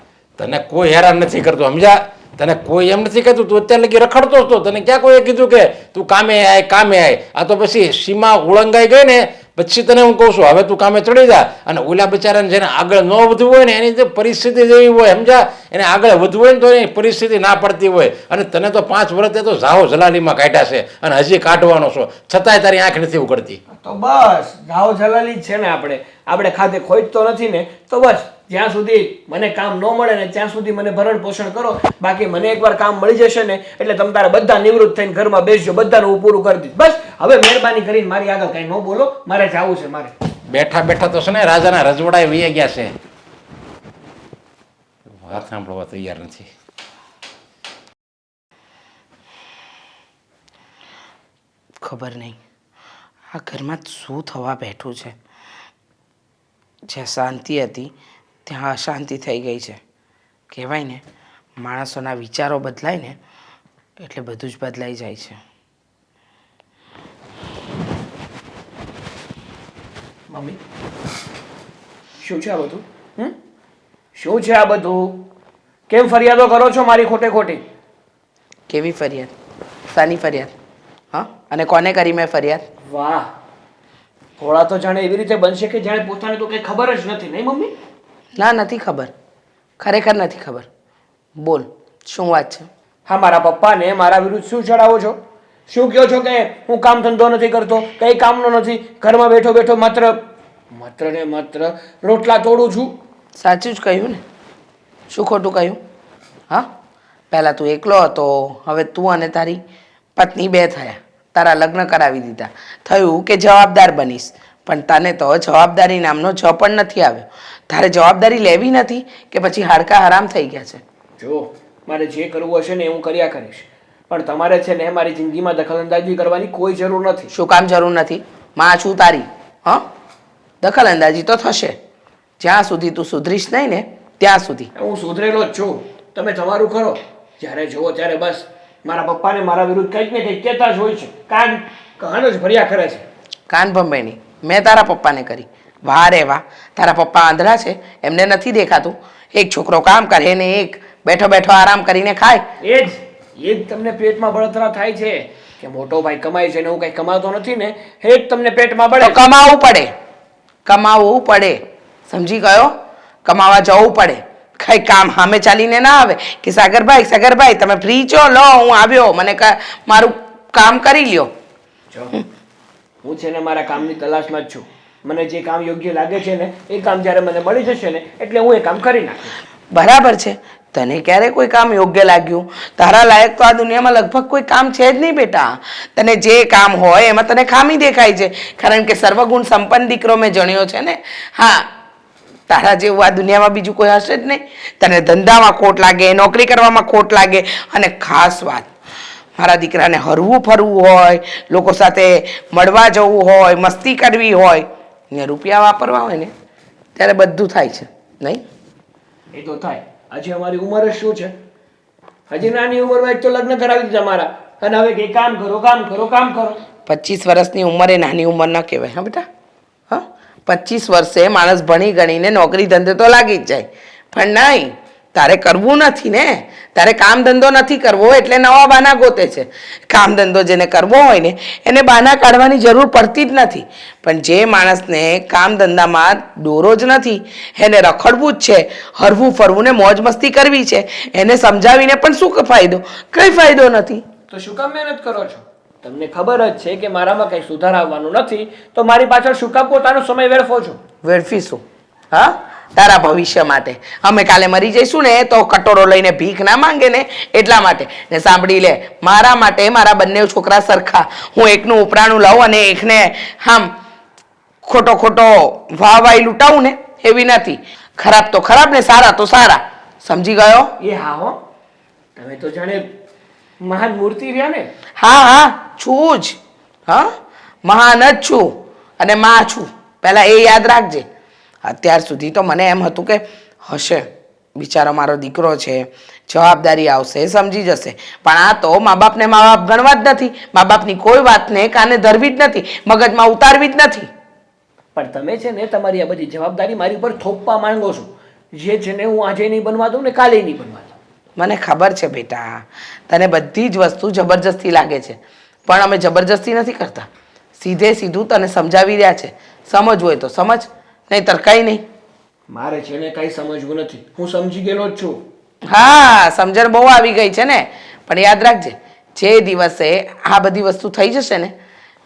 તને કોઈ હેરાન નથી કરતું, સમજ્યા? તને કોઈ એમ નથી કહેતું, તું અત્યારે લગી રખડતો હતો, તને ક્યાં કોઈએ કીધું કે તું કામે આય? આ તો પછી સીમા ઓળંગાઈ ગઈ ને પછી તને હું કહું છું, હવે તું કામે ચડી જા. અને ઓલા બિચારાને જેને આગળ ન વધવું હોય ને એની જે પરિસ્થિતિ જેવી હોય, સમજા, એને આગળ વધવું હોય ને તો એની પરિસ્થિતિ ના પડતી હોય. અને તને તો 5 વર્ષે તો ઝાહો જલાલીમાં કાઢ્યા છે અને હજી કાઢવાનો છો, છતાંય તારી આંખ નથી ઉગડતી. તો બસ જાઓ જલાલી જ છે ને આપણે ખાતે ખોઈ તો નથી ને, તો બસ જ્યાં સુધી મને કામ ન મળે ને ત્યાં સુધી મને ભરણ પોષણ કરો. બાકી મને એકવાર કામ મળી જશે ને એટલે તમે તારા બધા નિવૃત્ત થઈને ઘરમાં બેસજો, બધાનું હું પૂરું કરી દઈશ. બસ હવે મહેરબાની કરીને મારી આગળ કઈ ન બોલો, મારે જવું છે. મારે બેઠા બેઠા તો છે ને રાજાના રજવાડાએ વહી ગયા છે, વાત સાંભળવા તૈયાર નથી. ખબર નહીં આ ઘરમાં શું થવા બેઠું છે. જ્યાં શાંતિ હતી ત્યાં અશાંતિ થઈ ગઈ છે. કહેવાય ને માણસોના વિચારો બદલાય ને એટલે બધું જ બદલાઈ જાય છે. મમ્મી શું છે આ બધું? શું છે આ બધું? કેમ ફરિયાદો કરો છો મારી ખોટે ખોટી? કેવી ફરિયાદ? શાની ફરિયાદ? હા, અને કોને કરી મેં ફરિયાદ? વાહ, ભોળા તો જાણે એવી રીતે બનશે કે જાણે પોતાને તો કંઈ ખબર જ નથી, નહીં મમ્મી? ના, નથી ખબર, ખરેખર નથી ખબર. બોલ, શું વાત છે? હા, મારા પપ્પાને મારા વિરુદ્ધ શું ચડાવો છો? શું કહો છો કે હું કામ ધંધો નથી કરતો, કંઈ કામનો નથી, ઘરમાં બેઠો બેઠો માત્ર ને માત્ર રોટલા તોડું છું? સાચું જ કહ્યું ને, શું ખોટું કહ્યું? હા, પહેલાં તું એકલો હતો, હવે તું અને તારી પત્ની 2 થયા, તારા લગ્ન કરાવી દીધા, થયું કે જવાબદાર બનીશ, પણ તને તો જવાબદારી નામનો જ પણ નથી આવ્યો. તારે જવાબદારી લેવી નથી કે પછી હાડકા હરામ થઈ ગયા છે? જો મારે જે કરવું હશે ને એ હું કર્યા કરીશ, પણ તમારે છે ને મારી જિંદગીમાં દખલઅંદાજી કરવાની કોઈ જરૂર નથી. શું કામ જરૂર નથી? માં છું તારી. હા, દખલઅંદાજી તો થશે જ્યાં સુધી તું સુધરીશ નહીં ને ત્યાં સુધી. હું સુધરેલો જ છું, તમે તમારું કરો. જ્યારે જુઓ ત્યારે બસ મારા પપ્પાને મારા વિરુદ્ધ કંઈક ને કંઈક કહેતા જ હોય છે, કાન જ ભર્યા કરે છે. કાન ભંભાઈ નહીં, મેં તારા પપ્પાને કરી. વાહ રે વાહ, તારા પપ્પા આંધળા છે, એમને નથી દેખાતું? એક છોકરો કામ કરે ને એક બેઠો બેઠો આરામ કરીને ખાય. એ જ તમને પેટમાં બળતરા થાય છે કે મોટો ભાઈ કમાય છે ને હું કંઈ કમાતો નથી ને, એ જ તમને પેટમાં બળે. તો કમાવવું પડે, સમજી ગયો? કમાવા જવું પડે. કઈ કામ સામે ચાલીને ના આવે કે સાગરભાઈ તમે ફ્રી છો, લો હું આવ્યો, મને મારું કામ કરી લ્યો. જો હું છે ને મારા કામની તલાશમાં જ છું. મને જે કામ યોગ્ય લાગે છે ને એ કામ જ્યારે મને મળી જશે ને એટલે હું એ કામ કરી નાખીશ. બરાબર છે, તને ક્યારે કોઈ કામ યોગ્ય લાગ્યું? તારા લાયક તો આ દુનિયામાં લગભગ કોઈ કામ છે જ નહીં બેટા. તને જે કામ હોય એમાં તને ખામી દેખાય છે, કારણ કે સર્વગુણ સંપન્ન દીકરો મેં જણ્યો છે ને. હા, તારા જેવું આ દુનિયામાં બીજું કોઈ હશે જ નહીં. તને ધંધામાં ખોટ લાગે, નોકરી કરવામાં ખોટ લાગે, અને ખાસ વાત મારા દીકરાને હરવું ફરવું હોય, લોકો સાથે મળવા જવું હોય, મસ્તી કરવી હોય ને રૂપિયા વાપરવા હોય ને ત્યારે બધું થાય છે, નહીં? એ તો થાય. હજી અમારી ઉંમર જ શું છે? હજી નાની ઉંમરમાં એક તો લગ્ન કરાવી દીધા મારા, અને હવે કે કામ કરો. 25 વર્ષની ઉંમરે નાની ઉંમર ન કહેવાય. હા બેટા, હા, 25 વર્ષે માણસ ભણી ગણીને નોકરી ધંધે તો લાગી જ જાય, પણ નહીં, તારે કરવું નથી ને. તારે કામ ધંધો નથી કરવો એટલે નવા બહાના ગોતે છે. કામ ધંધો જેને કરવો હોય ને એને બહાના કાઢવાની જરૂર પડતી જ નથી. પણ જે માણસને કામ ધંધામાં દોરો જ નથી, એને રખડવું જ છે, હરવું ફરવું ને મોજ મસ્તી કરવી છે, એને સમજાવીને પણ શું ફાયદો? કંઈ ફાયદો નથી. તો શું કામ મહેનત કરો છો? તમને ખબર જ છે કે મારામાં કંઈ સુધાર આવવાનું નથી, તો મારી પાછળ શું કામ પોતાનો સમય વેડફો છો? વેડફીશું? હા, તારા ભવિષ્ય માટે. અમે કાલે મરી જઈશું ને તો કટોરો લઈને ભીખ ના માંગે ને એટલા માટે. ને સાંભળી લે, મારા માટે મારા બંને છોકરા સરખા. હું એકનું ઉપરાણું લઉં અને એકને આમ ખોટો વાહવાઈ લૂંટાવું ને એવી નથી. ખરાબ તો ખરાબ ને સારા તો સારા. સમજી ગયો? એ હા હો, તમે તો જાણે મહાન મૂર્તિ રહ્યા ને. હા, છું જ. હા, મહાન જ છું અને માં છું, પહેલા એ યાદ રાખજે. અત્યાર સુધી તો મને એમ હતું કે હશે, બિચારો મારો દીકરો છે, જવાબદારી આવશે, સમજી જશે. પણ આ તો મા બાપને મા બાપ ગણવા જ નથી, મા બાપની કોઈ વાતને કાને ધરવી જ નથી, મગજમાં ઉતારવી જ નથી. પણ તમે છે ને તમારી આ બધી જવાબદારી મારી ઉપર થોપવા માંગો છો. જે છે ને હું આજે નહીં બનવા દઉં ને કાલે નહીં બનવા દઉં. મને ખબર છે બેટા, તને બધી જ વસ્તુ જબરજસ્તી લાગે છે, પણ અમે જબરજસ્તી નથી કરતા. સીધે સીધું તને સમજાવી રહ્યા છે. સમજવું હોય તો સમજ, નહીંતર કંઈ નહીં. મારે છે ને કાંઈ સમજવું નથી, હું સમજી ગયેલો જ છું. હા, સમજણ બહુ આવી ગઈ છે ને, પણ યાદ રાખજે, જે દિવસે આ બધી વસ્તુ થઈ જશે ને,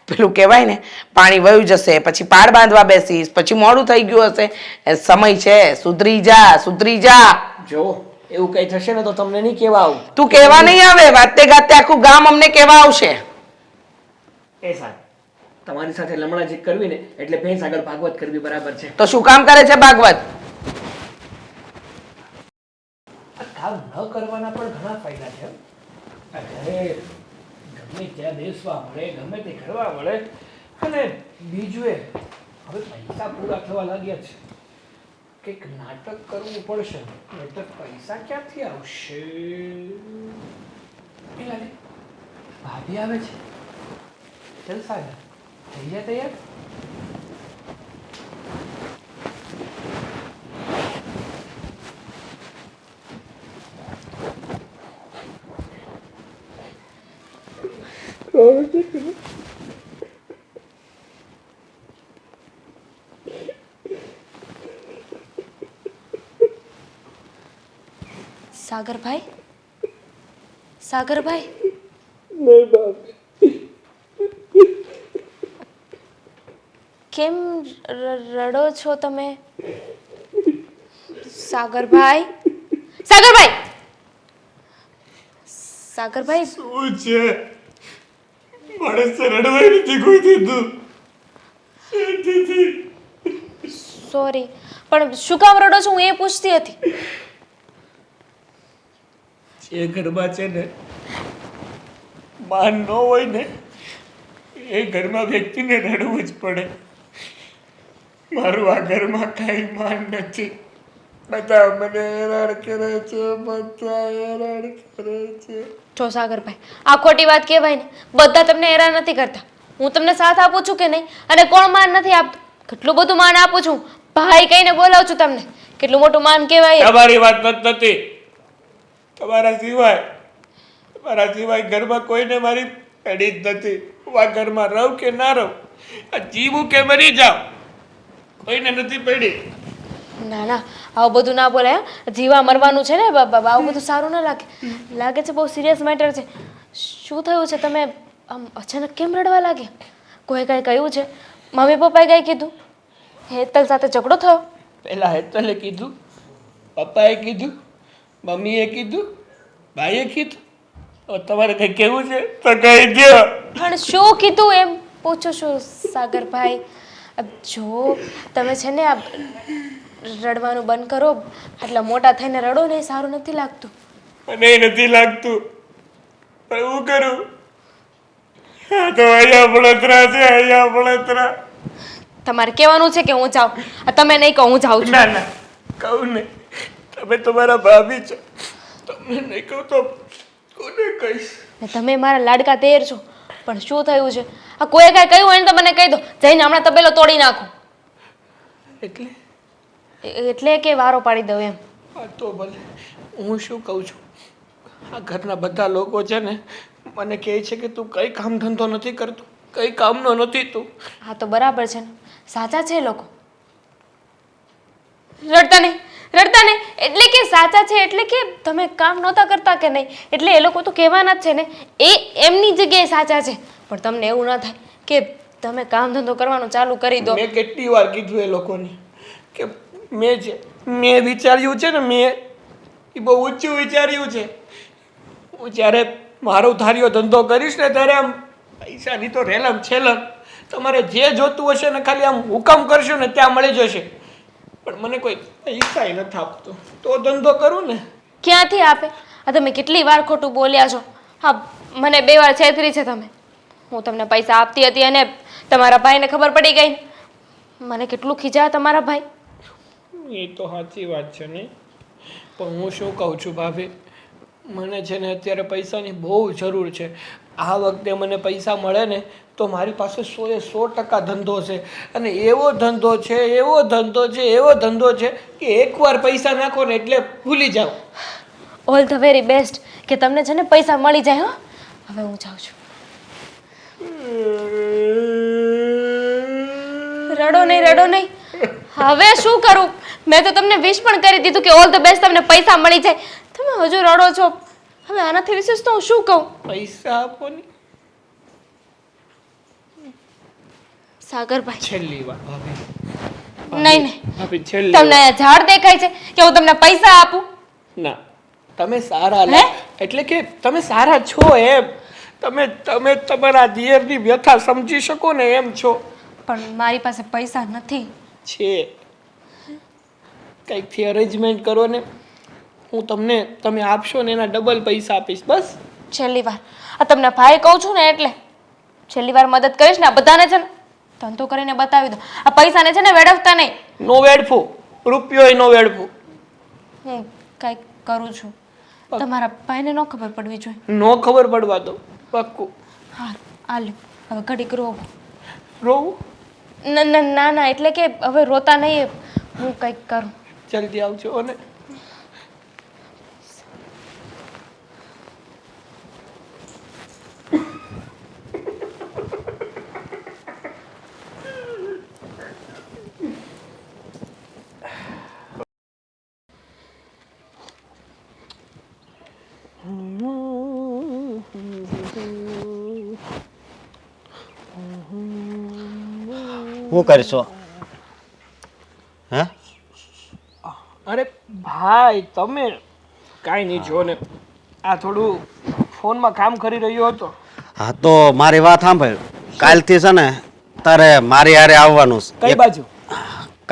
પેલું કહેવાય ને પાણી વયું જશે, પછી પાડ બાંધવા બેસીશ, પછી મોડું થઈ ગયું હશે, એ સમય છે, સુધરી જા, સુધરી જા. જો એવું કંઈ થશે ને તો તમને નહીં કહેવા આવું. તું કહેવા નહીં આવે, વાતે ગાતે આખું ગામ અમને કહેવા આવશે. એ સાહેબ, તમારી સાથે લમણાજી કરવી ને એટલે ભેંસ આગળ ભાગવત કરવી બરાબર છે. તો શું કામ કરે છે ભાગવત? આ કામ ન કરવાના પણ ઘણા ફાયદા છે. આ ઘરે ગમે ત્યાં બેસવા મળે, ગમે તે કરવા મળે. અને બીજું એ હવે પૈસા પૂરા થવા લાગ્યા છે, કંઈક નાટક કરવું પડશે, નહીંતર પૈસા ક્યાંથી આવશે? પેલા લે, ભાભી આવે છે. ચાલ સાગર, થઈ જાય તૈયાર. સાગરભાઈ, સાગરભાઈ, કેમ રડો છો તમે? સાગરભાઈ, સાગરભાઈ, સાગરભાઈ, શું છે? માણસ રડવાય નથી કોઈ દીધું. સોરી, પણ શું કામ રડો છો? હું એ પૂછતી હતી. જે ઘરમાં છે ને માન ન હોય ને એ ઘરમાં વ્યક્તિને રડવું જ પડે. મારું આ ઘરમાં કાંઈ માન નથી. બધા મને હેરાન કરે છે, બધા હેરાન કરે છે. જો સાગરભાઈ, આ ખોટી વાત કહેવાય ને. બધા તમને હેરાન નથી કરતા. હું તમને સાથ આપું છું કે નહીં? અને કોણ માન નથી આપતું? કેટલું બધું માન આપું છું. ભાઈ કહીને બોલાવું છું તમને. કેટલું મોટું માન કહેવાય. તમારી વાત નથી. તમારા સિવાય ઘરમાં કોઈને મારી પડી જ નથી. હું આ ઘરમાં રહું કે ના રહું, આ જીવું કે મરી જાઉં, કોઈને નથી પડી. ના ના, આવું બધું ના બોલાય. જીવા મરવાનું છે ને બાબા, આવું બધું સારું ના લાગે. લાગે છે બહુ સિરિયસ મેટર છે. શું થયું છે? તમે આમ અચાનક કેમ રડવા લાગ્યા? કોઈ કાંઈ કહ્યું છે? મમ્મી પપ્પાએ કાંઈ કીધું? હેતલ સાથે ઝઘડો થયો? પહેલા હેતલે કીધું, પપ્પાએ કીધું, મમ્મીએ કીધું, ભાઈએ કીધું. હવે તમારે કંઈ કહેવું છે તો કહી દો. પણ શું કીધું એમ પૂછું છું સાગરભાઈ. જો તમે છે ને આ રડવાનું બંધ કરો. આટલા મોટા થઈને રડો ને એ સારું નથી લાગતું. મને નથી લાગતું, પણ હું કરું? આ તો અહીંયા બળતરા છે, અહીંયા બળતરા. તમારે કહેવાનું છે કે હું જાઉં? તમે નહીં કહો હું જાઉં છું. ના ના, કહું ને, તમે તમારા ભાભી છો, તમને નહીં કહું તો કોને કહીશ? ને તમે મારા લાડકા તેર છો, પણ શું થયું છે? આ કોઈ કાંઈ કહ્યું હોય ને તો મને કહી દો. જઈને હમણાં તબેલો તોડી નાખું. એટલે એટલે કે વારો પાડી દઉં એમ. આ તો ભલે, હું શું કહું છું, આ ઘરના બધા લોકો છે ને મને કહે છે કે તું કઈ કામ ધંધો નથી કરતો, કઈ કામનો નથી તું. હા તો બરાબર છે ને, સાચા છે એ લોકો. રડતા નહીં, રડતા નહીં. એટલે કે સાચા છે, એટલે કે તમે કામ નહોતા કરતા કે નહીં, એટલે એ લોકો તો કહેવાના જ છે ને. એ એમની જગ્યાએ સાચા છે, પણ તમને એવું ના થાય કે તમે કામ ધંધો કરવાનું ચાલુ કરી દો. મેં કેટલી વાર કીધું એ લોકોને કે મેં વિચાર્યું છે ને, મેં એ બહુ ઊંચું વિચાર્યું છે. હું જ્યારે મારો ધાર્યો ધંધો કરીશ ને ત્યારે આમ પૈસાની તો રેલમ છેલમ, તમારે જે જોતું હશે ને ખાલી આમ હુકમ કરશો ને ત્યાં મળી જશે. પણ મને કોઈ પૈસા નથી આપતો તો ધંધો કરું ને. ક્યાંથી આપે? આ તમે કેટલી વાર ખોટું બોલ્યા છો. હા, મને 2 વાર છેતરી છે તમે. હું તમને પૈસા આપતી હતી અને તમારા ભાઈને ખબર પડી ગઈ. મને કેટલું ખીજાયા તમારા ભાઈ. એ તો સાચી વાત છે ને, પણ હું શું કહું છું ભાભી, મને છે ને અત્યારે પૈસાની બહુ જરૂર છે. આ વખતે મને પૈસા મળે ને તો મારી પાસે 100% ધંધો છે. અને એવો ધંધો છે, એવો ધંધો છે, એવો ધંધો છે કે એકવાર પૈસા નાખો ને એટલે ભૂલી જાઓ. ઓલ ધ વેરી બેસ્ટ કે તમને છે ને પૈસા મળી જાય. હો હવે હું જાઉં છું. રડો નહીં. હવે શું કરું? મેં તો તમને વિશ પણ કરી દીધું કે ઓલ ધ બેસ્ટ, તમને પૈસા મળી જાય. તમે હજુ રડો છો. હવે આનાથી વિશેષ તો હું શું કહું? પૈસા આપો ને. સાગરભાઈ, છેલ્લી વાર ભાભી, નહીં ભાભી છેલ્લી તમને આ ઝાડ દેખાય છે કે હું તમને પૈસા આપું? ના, તમે સારા એટલે કે તમે સારા છો એમ. તમે તમારા દિયરની વ્યથા સમજી શકો ને એમ છો. પણ મારી પાસે પૈસા નથી. છે કંઈકથી અરેન્જમેન્ટ કરો ને. હું તમે આપશો ને એના ડબલ પૈસા આપીશ. બસ છેલ્લી વાર આ તમને ભાઈ કહું છું ને એટલે છેલ્લી વાર મદદ કરીશ ને. આ બધાને છે ને ધંધો કરીને બતાવી દો. આ પૈસાને છે ને વેડફતા નહીં. નો વેડફું, રૂપિયો નો વેડફું. હું કંઈક કરું છું. તમારા ભાઈને ન ખબર પડવી જોઈએ. નો ખબર પડવા દો. પાક્કું. હા આ લ્યો હવે ઘડીક રોવો. રોવું? ના એટલે કે હવે રોતા નહીં. હું કંઈક કરું. જલ્દી આવજો ને. શું કરશો? હે? અરે ભાઈ, તમે કાંઈ નહીં. જો ને આ થોડું ફોનમાં કામ કરી રહ્યો હતો. હા તો મારી વાત સાંભળ. કાલથી છે ને તારે મારી હારે આવવાનું છે કઈ એક બાજુ?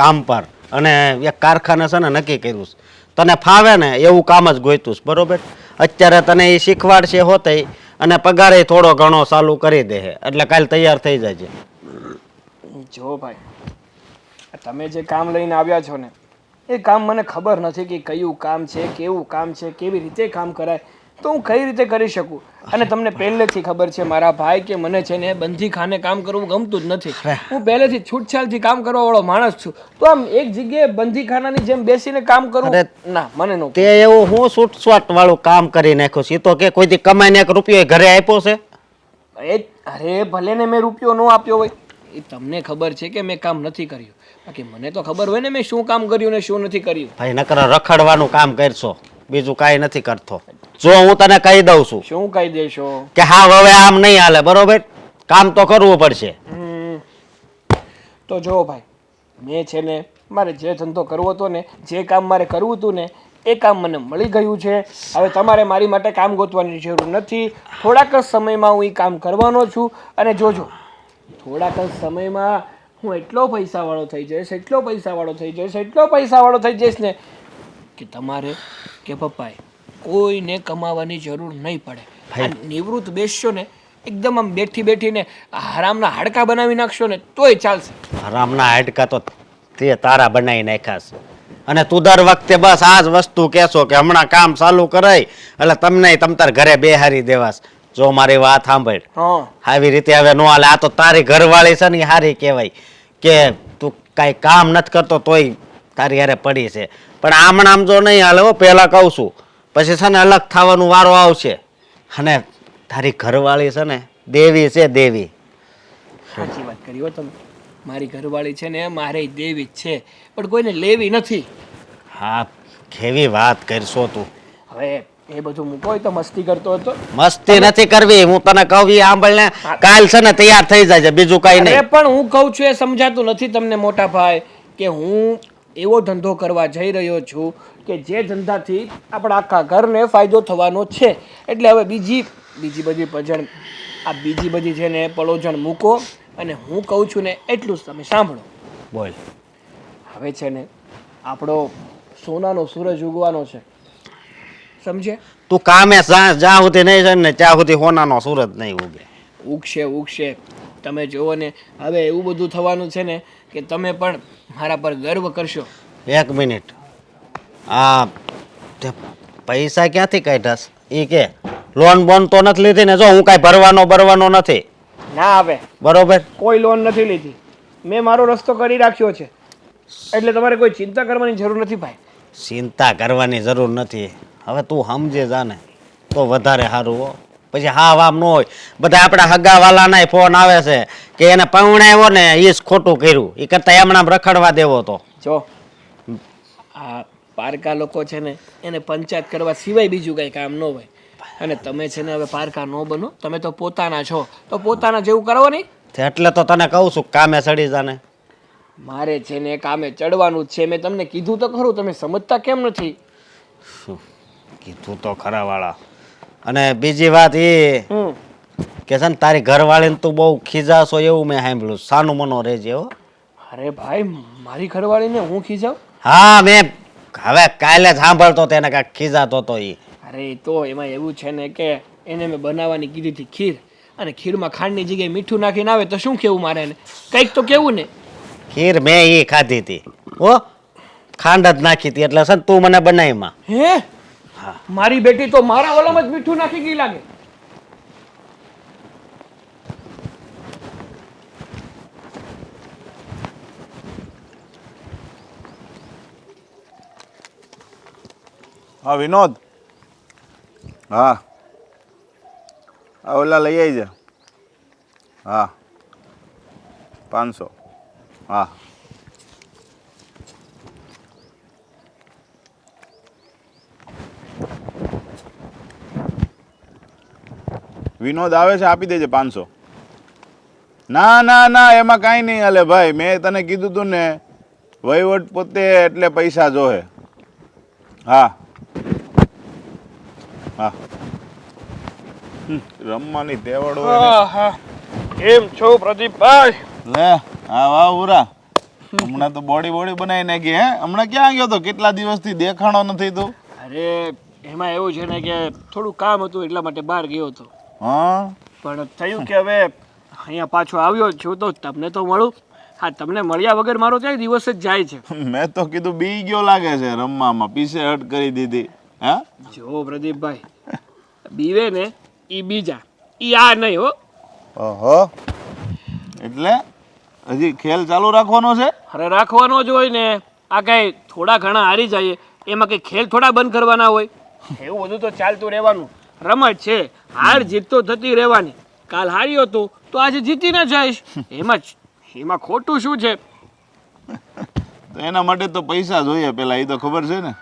કામ પર. અને એક કારખાને છે ને નક્કી કર્યું છે. તને ફાવે ને એવું કામ જ ગોઈતું છે, બરોબર? અત્યારે તને એ શીખવાડશે હોતે અને પગારે થોડો ઘણો ચાલુ કરી દે એટલે કાલ તૈયાર થઈ જાય. જો ભાઈ, તમે જે કામ લઈને આવ્યા છો ને એ કામ મને ખબર નથી કે કયું કામ છે, કેવું કામ છે, કેવી રીતે કામ કરાય, તો હું કઈ રીતે કરી શકું. અને તમને પહેલેથી ખબર છે મારા ભાઈ કે મને છે ને બંધી ખાને કામ કરવું ગમતું જ નથી. હું પહેલેથી છૂટછાટથી કામ કરવા વાળો માણસ છું. તો આમ એક જગ્યાએ બંધી ખાનાની જેમ બેસીને કામ કરવું ના, મને નો. તે એવું હું છૂટછાટ વાળું કામ કરી નાખ્યું છે. તો કે કોઈથી કમાઈને 1 રૂપિયો ઘરે આપ્યો છે? અરે ભલે ને મેં રૂપિયો ન આપ્યો હોય, એ તમને ખબર છે કે મેં કામ નથી કર્યું. બાકી મને તો ખબર હોય ને મેં શું કામ કર્યું ને શું નથી કર્યું. ભાઈ નકર રખડવાનું કામ કરશો, બીજું કાંઈ નથી કરતો. જો હું તને કહી દઉં છું. શું કહી દેશો? કે હા હવે આમ નહીં હાલે, બરોબર? કામ તો કરવું પડશે. તો જો ભાઈ, મેં છે ને મારે જે ધંધો કરવો હતો ને, જે કામ મારે કરવું હતું ને એ કામ મને મળી ગયું છે. હવે તમારે મારી માટે કામ ગોતવાની જરૂર નથી. થોડાક જ સમયમાં હું એ કામ કરવાનો છું. અને જોજો, થોડાક જ સમયમાં હું એટલો પૈસાવાળો થઈ જઈશ, એટલો પૈસાવાળો થઈ જઈશ, એટલો પૈસાવાળો થઈ જઈશ ને કે તમારે કે પપ્પાએ કોઈને કમાવાની જરૂર નહીં પડે. આ નિવૃત્ત બેસશો ને એકદમ આમ બેઠીને હરામના હાડકા બનાવી નાખશો ને તોય ચાલશે. હરામના હાડકા તો તે તારા બનાવી નાખ્યા છે. અને તું દર વખતે બસ આ જ વસ્તુ કહેશો કે હમણાં કામ ચાલુ કરાય એટલે તમને તમતાર ઘરે બેહારી દેવાસ. જો મારી વાત સાંભળ, આવી રીતે હવે નો હાલે. આ તો તારી ઘરવાળી છે ને હારી કહેવાય કે તું કાંઈ કામ નથી કરતો તોય તારી હારે પડી છે. પણ આમ જો નહીં હાલે, પહેલા કહું છું, પછી છે ને અલગ થવાનું વારો આવશે. અને તારી ઘરવાળી છે ને દેવી છે, દેવી. સાચી વાત કરી હો તમે. મારી ઘરવાળી છે ને મારે દેવી જ છે, પણ કોઈને લેવી નથી. હા, કેવી વાત કરશો તું. હવે એ બધું મૂકો, હોય તો મસ્તી કરતો હતો. મસ્તી નથી કરવી, હું તને કહું સાંભળ ને. કાલ છે ને તૈયાર થઈ જાય છે, બીજું કઈ નહીં. પણ હું કહું છું એ સમજાતું નથી તમને મોટા ભાઈ, કે હું એવો ધંધો કરવા જઈ રહ્યો છું કે જે ધંધાથી આપણા આખા ઘરને ફાયદો થવાનો છે. એટલે હવે બીજી બધી પજણ, આ બીજી બધી છે ને પલોજણ મૂકો અને હું કહું છું ને એટલું જ તમે સાંભળો. બોલ. હવે છે ને આપણો સોનાનો સૂરજ ઉગવાનો છે, સમજે? તું કામે જ્યાં સુધી નહીં છે ને ત્યાં સુધી સોનાનો સૂરજ નહીં ઉગે. ઉગશે. તમે જુઓ ને હવે એવું બધું થવાનું છે ને કે તમે પણ મારા પર ગર્વ કરશો. 1 મિનિટ, આ તે પૈસા ક્યાંથી કાઢ્યા? એ કે લોન બોન તો નથી લીધી ને? જો હું કાંઈ ભરવાનો નથી, ના આવે, બરોબર? કોઈ લોન નથી લીધી. મેં મારો રસ્તો કરી રાખ્યો છે, એટલે તમારે કોઈ ચિંતા કરવાની જરૂર નથી ભાઈ. ચિંતા કરવાની જરૂર નથી. હવે તું સમજે જાને તો વધારે સારું હો. પછી હા વામ ન હોય. બધા આપણા હગાવાલાના ફોન આવે છે કે એને પૌણાવ્યો ને એ જ ખોટું કર્યું, એ કરતાં એમણામ રખડવા દેવો તો. જો આ પારકા લોકો છે ને એને પંચાયત કરવા સિવાય બીજું કંઈ કામ ન હોય. અને તમે છે ને હવે પારકા ન બનો, તમે તો પોતાના છો, તો પોતાના જેવું કરો નહીં. એટલે તો તને કહું છું કામે ચડી જાને. મારે છે ને કામે ચડવાનું જ છે. મેં તમને કીધું તો ખરું, તમે સમજતા કેમ નથી? કીધું તો ખરા વાળા. અને બીજી વાત એ હમ કે છે ને તારી ઘરવાળીને તું બહુ ખીજાશો એવું મેં સાંભળ્યું. સાનું મનો રહેજે હો. અરે ભાઈ, મારી ઘરવાળીને હું ખીજાવ? હા, મેં હવે કાલે જ સાંભળતો તેને કાંઈક ખીજાતો હતો એ. અરે એ તો એમાં એવું છે ને કે એને મેં બનાવવાની કીધી હતી ખીર, અને ખીરમાં ખાંડની જગ્યાએ મીઠું નાખીને આવે તો શું કેવું મારે એને? કંઈક તો કેવું ને. ખીર મેં એ ખાધી હતી હો, ખાંડ જ નાખી હતી. એટલે છે ને તું મને બનાવીમાં. હે? મારી બેટી તો મારા ઓલામાં જ મીઠું નાખી ગઈ લાગે. હા વિનોદ, હા આ ઓલા લઈ આવી જા. હા 500. હા વિનોદ આવે છે, આપી દેજે 500. ના ના ના, એમાં કાંઈ નહીં હાલે ભાઈ. મેં તને કીધું તું ને, વહીવટ પોતે એટલે પૈસા જોહે. હા હા રમવાની તેવડ હોય. કેમ છો પ્રદીપભાઈ? લે હા વાહ ઉરા, હમણાં તો બોડી બનાવી નાખી. હે હમણાં ક્યાં ગયો તો? કેટલા દિવસથી દેખાણો નથી તું. અરે એમાં એવું છે ને કે થોડું કામ હતું એટલા માટે બહાર ગયો હતો. હા પણ થયું કે હવે અહીંયા પાછો આવ્યો જ છું તો તમને તો મળું. હા, તમને મળ્યા વગર મારો ક્યાંય દિવસ જ જાય છે. મેં તો કીધું બી ગયો લાગે છે રમવામાં, પીછે હટ કરી દીધી. હા જો પ્રદીપભાઈ, બીવે ને ઈ બીજા, ઈ આ નહીં હો. ઓહો, એટલે હજી ખેલ ચાલુ રાખવાનો છે? અરે રાખવાનો જ હોય ને. આ કાંઈ થોડા ઘણા હારી જાય એમાં કંઈ ખેલ થોડા બંધ કરવાના હોય? એવું બધું તો ચાલતું રહેવાનું. રમત છે, હાર જીત તો થતી રહેવાની. કાલ હાર્યો તો આજે જીતીને જઈશ. એમાં ખોટું શું છે? તો એના માટે તો પૈસા જોઈએ પેલા, એ તો ખબર છે ને.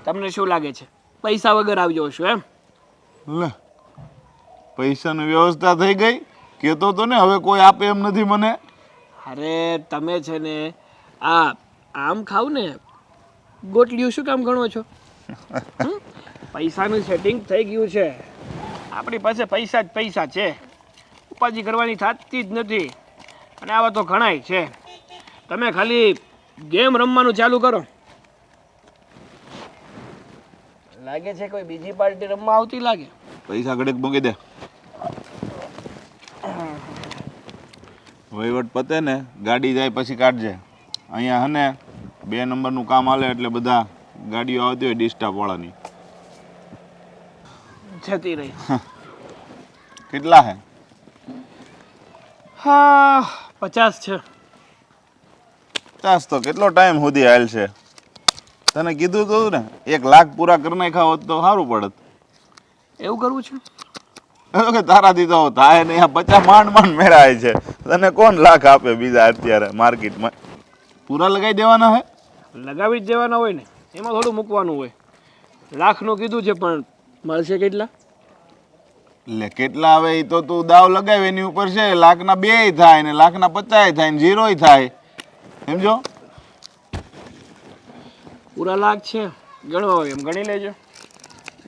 તમને શું લાગે છે પૈસા વગર આવ્યો છું એમ? લે પૈસાની વ્યવસ્થા થઈ ગઈ? કહેતો તો ને હવે કોઈ આપે એમ નથી મને. અરે તમે છે ને આમ ખાવ ને ગોટલીઓ શું કામ ગણો છો? પૈસાનું સેટિંગ થઈ ગયું છે. આપણી પાસે પૈસા જ પૈસા છે, ઉપાધિ કરવાની થતી જ નથી. અને આવા તો ઘણાય છે. તમે ખાલી ગેમ રમવાનું ચાલુ કરો. લાગે છે કોઈ બીજી પાર્ટી રમવા આવતી લાગે. પૈસા ઘડીક મૂકી દે. વહીવટ પતે ને ગાડી જાય પછી કાઢજે. અહીંયા હને 2 નંબરનું કામ હાલે એટલે બધા ગાડીઓ આવતી હોય ડિસ્ટાફ વાળાની. જતી રહી. કેટલા હે? હા 50 છે. 50 તો કેટલો ટાઈમ સુધી હાલ છે? તને કીધું તો ને 1 લાખ પૂરા કરી નાખ્યા હોત તો સારું પડત. એવું કરવું છે? કે તારાથી તો થાય નહીં. આ 50 માંડ મેળાય છે. તને કોણ લાખ આપે બીજા અત્યારે માર્કેટમાં? પૂરા લગાવી દેવાના હે? લગાવી જ દેવાના હોય ને, એમાં થોડું મૂકવાનું હોય. લાખનું કીધું છે પણ મળશે કેટલા? એટલે કેટલા આવે એ તો તું દાવ લગાવે એની ઉપર છે. 1 લાખના 2 થાય ને 1 લાખના 50 થાય ને 0 થાય. સમજો? પૂરા લાખ છે, ગણવા હોય એમ ગણી લેજો.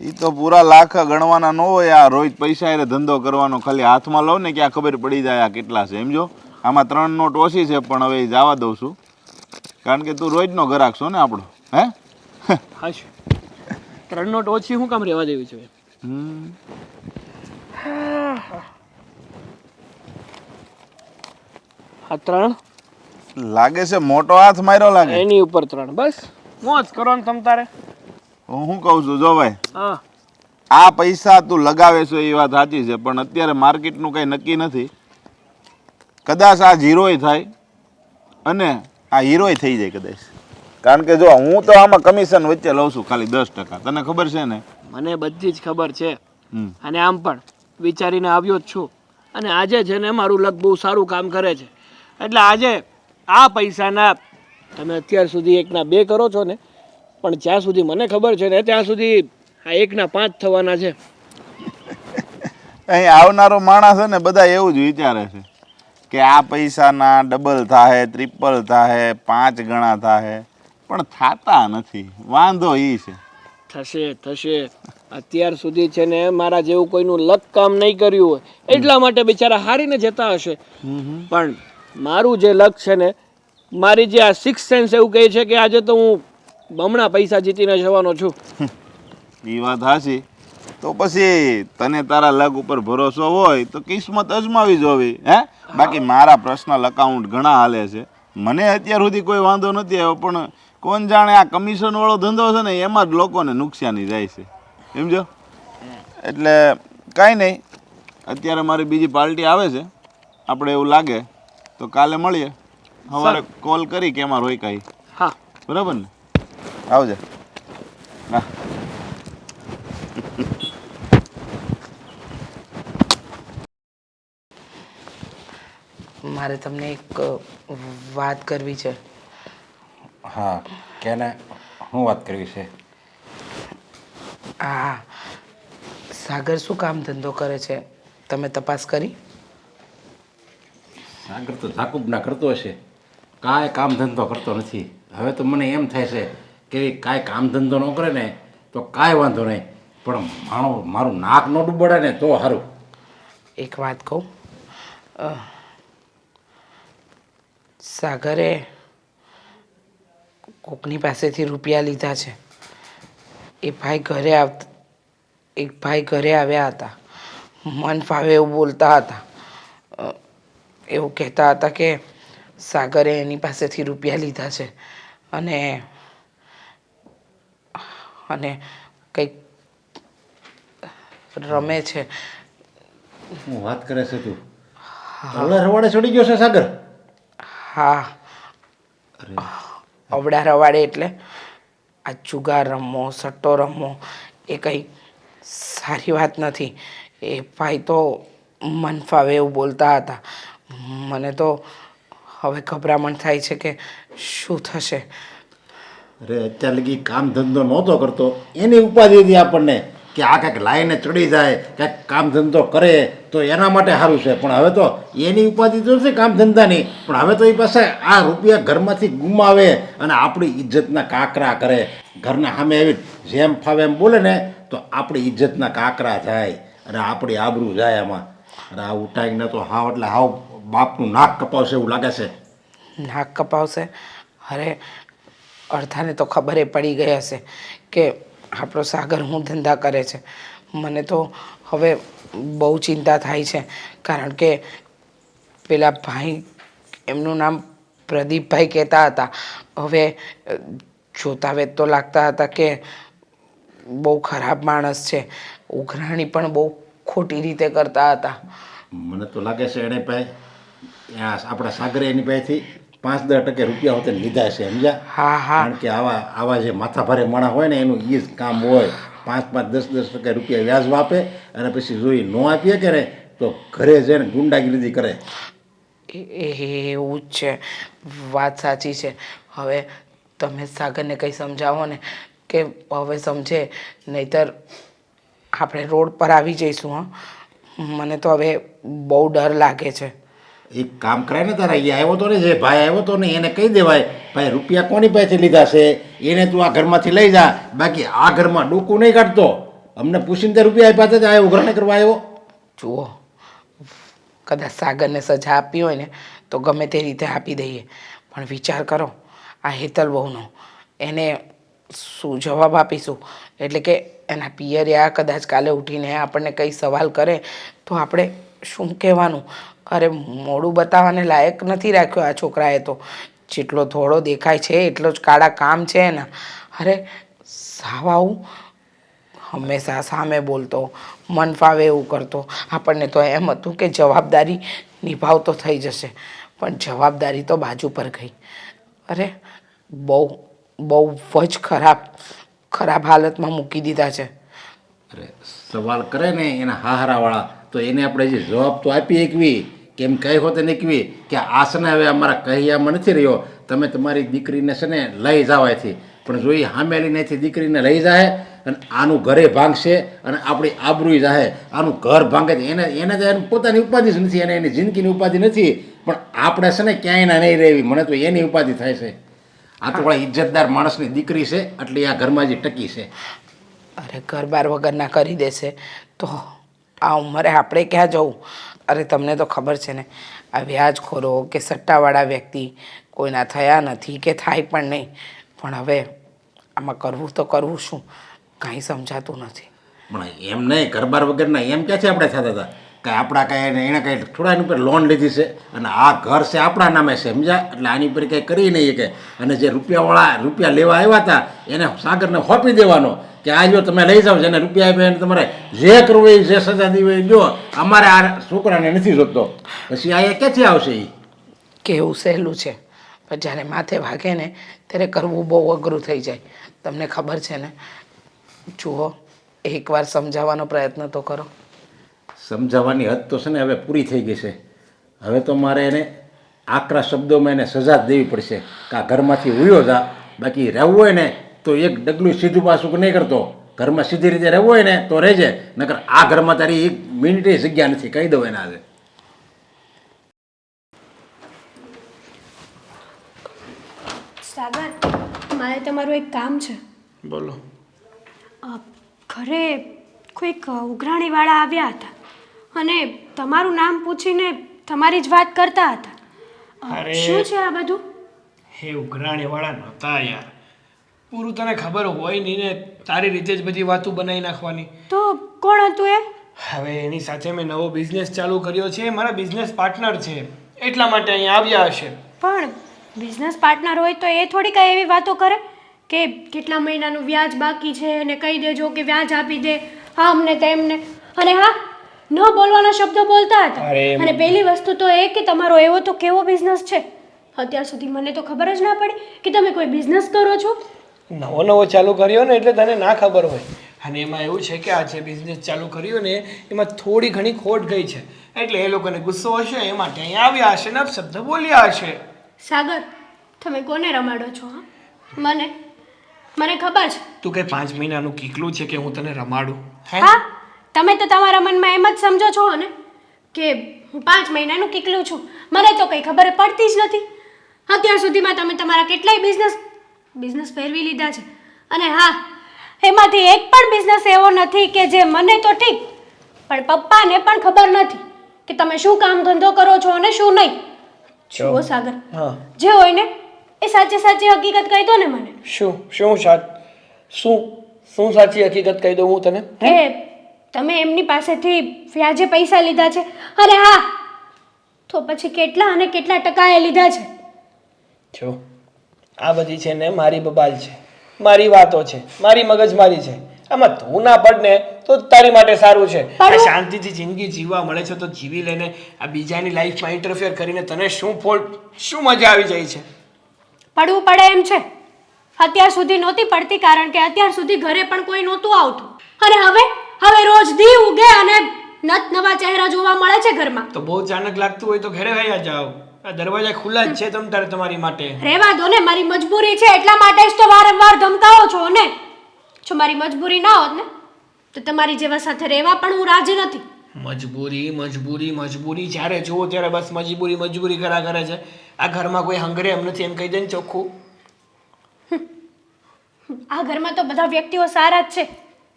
એ તો પૂરા લાખ ગણવાના ન હોય. આ રોજ પૈસા એને ધંધો કરવાનો, ખાલી હાથમાં લો ને ક્યાં ખબર પડી જાય આ કેટલા છે. સમજો? આમાં 3 નોટ ઓછી છે પણ હવે જવા દઉં છું, કારણ કે તું રોજનો ગ્રાહક છો ને આપણો. હે હાશ 3 નોટ ઓછી શું કામ રહેવા દેવી છે? આ 3 લાગે છે મોટો હાથ માર્યો લાગે. એની ઉપર 3. બસ મોજ કરો ને તમ તારે. હું શું કહું છું જો ભાઈ, હા આ પૈસા તું લગાવે છે એ વાત સાચી છે, પણ અત્યારે માર્કેટનું કંઈ નક્કી નથી. કદાચ આ ઝીરોય થાય અને આ હીરોય થઈ જાય કદાચ. કારણ કે જો હું તો આમાં કમિશન વચ્ચે લઉં છું ખાલી 10%. તને ખબર છે ને? મને બધી જ ખબર છે. હમ. અને આમ પણ વિચારીને આવ્યો જ છું. અને આજે છે ને મારું લક બહુ સારું કામ કરે છે. એટલે આજે આ પૈસાના તમે અત્યાર સુધી 1ના 2 કરો છો ને, પણ જ્યાં સુધી મને ખબર છે ને ત્યાં સુધી આ 1ના 5 થવાના છે. અહીં આવનારો માણસ છે ને બધા એવું જ વિચારે છે કે આ પૈસાના ડબલ થાય, ટ્રિપલ થાય, 5 ગણા થાય, પણ થાતા નથી. વાંધો એ છે. થશે થશે. અત્યાર સુધી છે ને મારા જેવું કોઈનું લક કામ નહીં કર્યું હોય એટલા માટે બિચારા હારીને જતા હશે. પણ મારું જે લક છે ને, મારી જે આ સિક્સ સેન્સ એવું કહે છે કે આજે તો હું બમણા પૈસા જીતીને જવાનો છું. એ વાત હાચી. તો પછી તને તારા લક ઉપર ભરોસો હોય તો કિસ્મત અજમાવી જોવી. બાકી મારા પર્સનલ અકાઉન્ટ ઘણા હાલે છે, મને અત્યાર સુધી કોઈ વાંધો નથી આવ્યો. પણ કોણ જાણે આ કમિશન વાળો ધંધો છે ને એમાં જ લોકોને નુકસાની જાય છે, સમજો. એટલે કાંઈ નહીં, અત્યારે મારી બીજી પાર્ટી આવે છે. આપણે એવું લાગે તો કાલે મળીએ. સવારે કોલ કરી કે એમાં રોય કાંઈ. હા, બરાબર ને? આવજે. હા. મારે તમને એક વાત કરવી છે. હા, કેને શું વાત કરવી છે? હા, સાગર શું કામ ધંધો કરે છે તમે તપાસ કરી? સાગર તો ઝાકુબના કરતો હશે, કાંઈ કામ ધંધો કરતો નથી. હવે તો મને એમ થાય છે કે કાંઈ કામ ધંધો ન કરે ને તો કાંઈ વાંધો નહીં, પણ મારું નાક ન ડૂબડે ને તો સારું. એક વાત કહું, સાગરે કોકની પાસેથી રૂપિયા લીધા છે. એક ભાઈ ઘરે આવ્યા હતા, મન ફાવે એવું બોલતા હતા. એવું કહેતા હતા કે સાગરે એની પાસેથી રૂપિયા લીધા છે અને કંઈક રમે છે. હું વાત કરે છે તું? રવાડે ચડી ગયો છે સાગર? હા, અવડા રવાડે એટલે આ જુગાર રમવો, સટ્ટો રમવો એ કંઈ સારી વાત નથી. એ ભાઈ તો મન ફાવે એવું બોલતા હતા. મને તો હવે ગભરામણ થાય છે કે શું થશે. અરે અત્યાર લગી કામ ધંધો નહોતો કરતો, એની ઉપાધિ હતી આપણને કે આ કાંઈક લાઈને ચડી જાય, કાંઈક કામ ધંધો કરે તો એના માટે સારું છે. પણ હવે તો એની ઉપાધિ તો છે કામ ધંધાની, પણ હવે તો એ પાસે આ રૂપિયા ઘરમાંથી ગુમાવે અને આપણી ઇજ્જતના કાકરા કરે. ઘરના સામે એવી જેમ ફાવે એમ બોલે ને તો આપણી ઇજ્જતના કાકરા થાય અને આપણી આબરૂ જાય એમાં. અને આ ઉઠાઈને તો હાવ એટલે હાવ બાપનું નાક કપાવશે એવું લાગે છે. નાક કપાવશે? અરે અડધાને તો ખબર પડી ગઈ હશે કે આપણો સાગર હું ધંધા કરે છે. મને તો હવે બહુ ચિંતા થાય છે, કારણ કે પેલા ભાઈ, એમનું નામ પ્રદીપભાઈ કહેતા હતા. હવે જોતા વેત તો લાગતા હતા કે બહુ ખરાબ માણસ છે. ઉઘરાણી પણ બહુ ખોટી રીતે કરતા હતા. મને તો લાગે છે એણે પાસે આપણા સાગરે એની પાસેથી 5-10% રૂપિયા હોતે લીધા છે, સમજ્યા? હા હા, કારણ કે આવા જે માથાભારે માણસ હોય ને એનું એ જ કામ હોય. 5-10% રૂપિયા વ્યાજ આપે અને પછી જોઈ ન આપીએ કે ને તો ઘરે જઈને ગુંડાગીરી કરે. એવું જ છે, વાત સાચી છે. હવે તમે સાગરને કંઈ સમજાવો ને કે હવે સમજે, નહીતર આપણે રોડ પર આવી જઈશું. હા, મને તો હવે બહુ ડર લાગે છે. એક કામ કરાય ને તારા, એ આવ્યો તો ને જે ભાઈ આવ્યો તો ને એને કહી દેવાય, ભાઈ રૂપિયા કોની પાસેથી લીધા છે એને તું આ ઘરમાંથી લઈ જા, બાકી આ ઘરમાં ડોકું નહીં કાઢતો. અમને પૂછીને તે રૂપિયા આપ્યા હતા આ ઉઘરાણી કરવા આવ્યો. જુઓ, કદાચ સાગરને સજા આપી હોય ને તો ગમે તે રીતે આપી દઈએ, પણ વિચાર કરો આ હેતલ બહુનો, એને શું જવાબ આપીશું? એટલે કે એના પિયરે કદાચ કાલે ઉઠીને આપણને કંઈ સવાલ કરે તો આપણે શું કહેવાનું? અરે મોઢું બતાવવાને લાયક નથી રાખ્યો આ છોકરાએ તો. જેટલો થોડો દેખાય છે એટલો જ કાળા કામ છે એના. અરે સાવ આવું હંમેશા સામે બોલતો, મન ફાવે એવું કરતો. આપણને તો એમ હતું કે જવાબદારી નિભાવતો થઈ જશે, પણ જવાબદારી તો બાજુ પર ગઈ. અરે બહુ બહુ જ ખરાબ હાલતમાં મૂકી દીધા છે. અરે સવાલ કરે ને એના હાહારાવાળા તો એને આપણે જે જવાબ તો આપી એકવી કેમ કહી હોત ને એકવી કે આ છે ને હવે અમારા કહિયામાં નથી રહ્યો, તમે તમારી દીકરીને છે ને લઈ જાઓ અહીંથી. પણ જો એ સામે લઈને અહીંથી દીકરીને લઈ જાય અને આનું ઘરે ભાંગશે અને આપણી આબરૂ જાહે. આનું ઘર ભાંગે છે એને તો એની પોતાની ઉપાધિ જ નથી, એને એની જિંદગીની ઉપાધિ નથી, પણ આપણે છે ને ક્યાંય ના નહીં રહેવી. મને તો એની ઉપાધિ થાય છે. આ તો પેલા ઇજ્જતદાર માણસની દીકરી છે એટલે આ ઘરમાં જે ટકી છે. અરે ઘર બાર વગરના કરી દેશે તો આ ઉંમરે આપણે ક્યાં જવું? અરે તમને તો ખબર છે ને, આ વ્યાજખોરો કે સટ્ટાવાળા વ્યક્તિ કોઈના થયા નથી કે થાય પણ નહીં. પણ હવે આમાં કરવું તો કરવું શું, કાંઈ સમજાતું નથી. પણ એમ નહીં, ઘરબાર વગરના એમ ક્યાંથી આપણે થતા હતા કે આપણા કાંઈ એને કાંઈ થોડા એની ઉપર લોન લીધી છે અને આ ઘર છે આપણા નામે છે, સમજ્યા? એટલે આની ઉપર કંઈ કરી નહીં કે. અને જે રૂપિયા લેવા આવ્યા હતા એને સાગરને સોંપી દેવાનો કે આ જો તમે લઈ જાઓ, જેને રૂપિયા આપ્યા એને તમારે જે કરવું હોય જે સજા દેવી હોય જો, અમારે આ છોકરાને નથી જોતો. પછી આ ક્યાંથી આવશે એ? કેવું સહેલું છે, પણ જ્યારે માથે વાગે ને ત્યારે કરવું બહુ અઘરું થઈ જાય. તમને ખબર છે ને, જુઓ એકવાર સમજાવવાનો પ્રયત્ન તો કરો. સમજાવવાની હદ તો છે ને હવે પૂરી થઈ ગઈ છે. હવે તો મારે એને આકરા શબ્દોમાં એને સજા જ દેવી પડશે કે આ ઘરમાંથી ઉયો જા. બાકી રહેવું હોય ને તો એક ડગલું સીધું પાછું નહીં કરતો. ઘરમાં સીધી રીતે રહેવું હોય ને તો રહેજે, નકર આ ઘરમાં તારી એક મિનિટે જગ્યા નથી, કહી દઉં એને આજે. સાગર, મારે તમારું એક કામ છે. બોલો. ઘરે કોઈક ઉઘરાણીવાળા આવ્યા હતા અને તમારું નામ પૂછીને તમારી જ વાત કરતા હતા. અરે. શું છે આ બધું? હે ઉઘરાણીવાળા નહોતા યાર. પૂરું તને ખબર હોય નહીં ને તારી રીતે જ બધી વાતો બનાવી નાખવાની. તો કોણ હતું એ? હવે એની સાથે મેં નવો બિઝનેસ ચાલુ કર્યો છે, એ મારા બિઝનેસ પાર્ટનર છે, એટલા માટે અહીંયા આવ્યા હશે. પણ બિઝનેસ પાર્ટનર હોય તો એ થોડી કઈ એવી વાતો કરે કે કેટલા મહિનાનું વ્યાજ બાકી છે અને કહી દેજો કે વ્યાજ આપી દે આમને તેમને. અને હા, ન બોલવાના શબ્દો બોલતા હતા. અને પહેલી વસ્તુ તો એ કે તમારો એવો તો કેવો બિઝનેસ છે, અત્યાર સુધી મને તો ખબર જ ના પડી કે તમે કોઈ બિઝનેસ કરો છો. નવો ચાલુ કર્યો ને એટલે તને ના ખબર હોય. અને એમાં એવું છે કે આ જે બિઝનેસ ચાલુ કર્યો ને એમાં થોડી ઘણી ખોટ ગઈ છે, એટલે એ લોકોને ગુસ્સો હશે એ માટે અહીંયા આવ્યા હશે ને શબ્દ બોલ્યા હશે. સાગર, તમે કોને રમાડો છો? હા, મને ખબર છે. તું કઈ 5 મહિનાનું કીકલું છે કે હું તને રમાડું? હા, તમે તો તમારા મનમાં એમ જ સમજો છો ને કે હું 5 મહિનાનું કીકલું છું. મને તો કંઈ ખબર પડતી જ નથી. અત્યાર સુધીમાં તમે તમારા કેટલાય બિઝનેસ ફેરવી લીધા છે. અને હા, એમાંથી એક પણ બિઝનેસ એવો નથી કે જે મને તો ઠીક પણ પપ્પાને પણ ખબર નથી કે તમે શું કામ ધંધો કરો છો અને શું નહીં. જુઓ સાગર, જે હોય ને એ સાચી હકીકત કહી દો ને મને. શું સાચી હકીકત કહી દઉં હું તને? કે તમે એમની પાસેથી વ્યાજે પૈસા લીધા છે. અરે હા, તો પછી કેટલા અને કેટલા ટકાએ લીધા છે? જો આ બધી છે ને મારી બબાલ છે, મારી વાતો છે, મારી મગજમારી છે. આમાં તું ના પડ ને તો તારી માટે સારું છે. શાંતિથી જિંદગી જીવવા મળે છે તો જીવી લેને. આ બીજાની લાઈફમાં ઇન્ટરફિયર કરીને તને શું મજા આવી જાય છે? પડવું પડે એમ છે. અત્યાર સુધી નહોતી પડતી કારણ કે અત્યાર સુધી ઘરે પણ કોઈ નહોતું આવતું. અને હવે રોજ દી ઉગે અને નવા ચહેરા જોવા મળે છે ઘરમાં. તો બહુ અચાનક લાગતું હોય તો ઘરે વયા જાઓ. આ દરવાજા ખુલ્લા જ છે તમારી માટે. રહેવા દો ને, મારી મજબૂરી છે એટલા માટે જ તો વારંવાર ધમકાવો છો ને. જો મારી મજબૂરી ના હોત ને તો તમારી જેવા સાથે રહેવા પણ હું રાજી નથી. મજબૂરી જ્યારે જુઓ ત્યારે બસ મજબૂરી કર્યા કરે છે. આ ઘરમાં કોઈ હંગરે એમ નથી, એમ કહી દે ને ચોખ્ખું. આ ઘરમાં તો બધા વ્યક્તિઓ સારા જ છે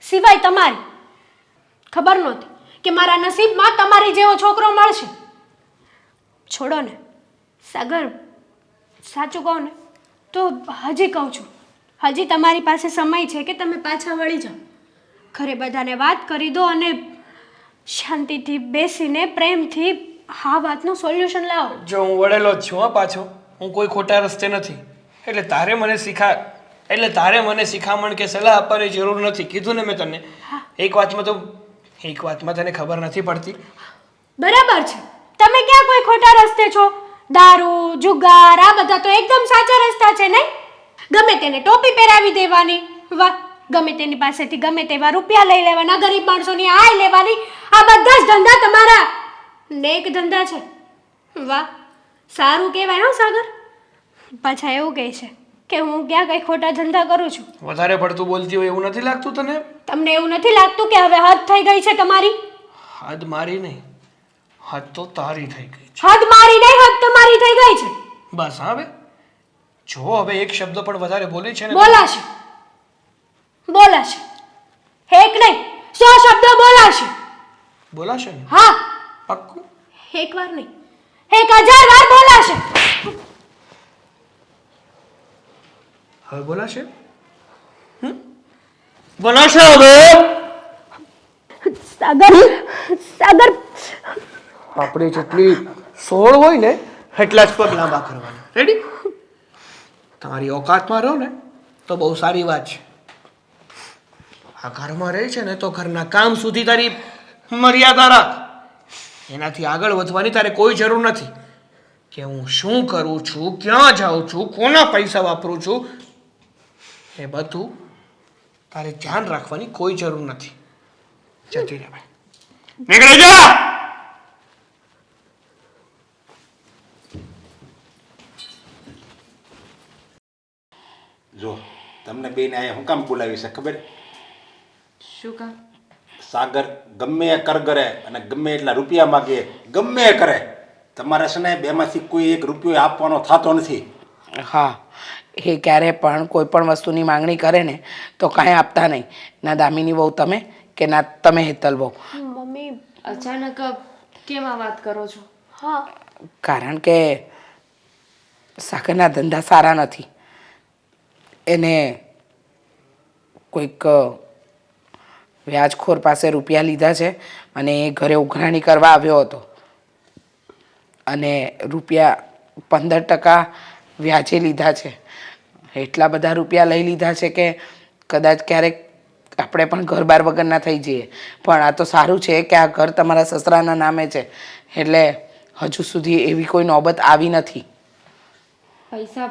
સિવાય તમારી. ખબર નહોતી કે મારા નસીબમાં તમારી જેવો છોકરો મળશે. છોડો ને સાગર, સાચું કહું ને તો હજી કહું છું, હજી તમારી પાસે સમય છે કે તમે પાછા વળી જાઓ. ઘરે બધાને વાત કરી દો અને શાંતિથી બેસીને પ્રેમથી આ વાતનું સોલ્યુશન લાવો. જો હું વળેલો જ છું પાછો, હું કોઈ ખોટા રસ્તે નથી. એટલે તારે મને એટલે તારે મને શિખામણ કે સલાહ આપવાની જરૂર નથી, કીધું ને મેં તને. એક વાતમાં તને ખબર નથી પડતી. બરાબર છે, તમે ક્યાં કોઈ ખોટા રસ્તે છો? દારૂ જુગાર આ બધા તો એકદમ સાચા રસ્તા છે નહીં? ગમે તેને ટોપી પહેરાવી દેવાની, વાહ, ગમે તેની પાસેથી ગમે તેવા રૂપિયા લઈ લેવાના, ગરીબ માણસોની આય લેવાની, આ બધા જ ધંધા તમારા નેક ધંધા છે. વાહ, સારું કહેવાય હો સાગર. પાછા એવું કહે છે કે હું ક્યાં કઈ ખોટા ધંધા કરું છું. વધારે પડતું બોલતી હોય એવું નથી લાગતું તને? તમને એવું નથી લાગતું કે હવે હદ થઈ ગઈ છે તમારી? હદ મારી નહીં, હદ તો તારી થઈ ગઈ છે. હદ મારી નહીં, હદ તમારી થઈ ગઈ છે. બસ હવે જો હવે એક શબ્દ પણ વધારે બોલી છે ને બોલાશે, બોલાશે, એક નહીં 100 શબ્દો બોલાશે. બોલાશે ને? હા, પાક્કું? એક વાર નહીં, 1000 વાર બોલાશે. હવે બોલાશે? બોલાશે હવે? સાગર, સાગર, આપણે જેટલી 16 હોય ને એટલા જ પગ લાંબા કરવાના. રેડી? તમારી ઓકાતમાં રહો ને તો બહુ સારી વાત છે. આ ઘરમાં રહે છે ને તો ઘરના કામ સુધી તારી મર્યાદા રાખ. એનાથી આગળ વધવાની તારે કોઈ જરૂર નથી કે હું શું કરું છું, ક્યાં જાઉં છું, કોના પૈસા વાપરું છું, એ બધું તારે ધ્યાન રાખવાની કોઈ જરૂર નથી. જતી રહે ભાઈ, નીકળી જા. જો તમને બેને અહીંયા હું કામ બોલાવી છે ખબર? શું કામ? સાગર ગમે એ કર કરે અને ગમે એટલા રૂપિયા માગે, ગમે એ કરે, તમારે છે ને બેમાંથી કોઈ એક રૂપિયો આપવાનો થતો નથી. હા, એ ક્યારે પણ કોઈ પણ વસ્તુની માંગણી કરે ને તો કાંઈ આપતા નહીં. ના દામિની બહુ તમે કે ના તમે હેતલ બહુ. મમ્મી, અચાનક કેમ આ વાત કરો છો? હા, કારણ કે સાગરના ધંધા સારા નથી. એને કોઈક વ્યાજખોર પાસે રૂપિયા લીધા છે અને એ ઘરે ઉઘરાણી કરવા આવ્યો હતો અને રૂપિયા 15% વ્યાજે લીધા છે. એટલા બધા રૂપિયા લઈ લીધા છે કે કદાચ ક્યારેક આપણે પણ ઘર બાર વગરના થઈ જઈએ. પણ આ તો સારું છે કે આ ઘર તમારા સસરાના નામે છે, એટલે હજુ સુધી એવી કોઈ નોબત આવી નથી. પૈસા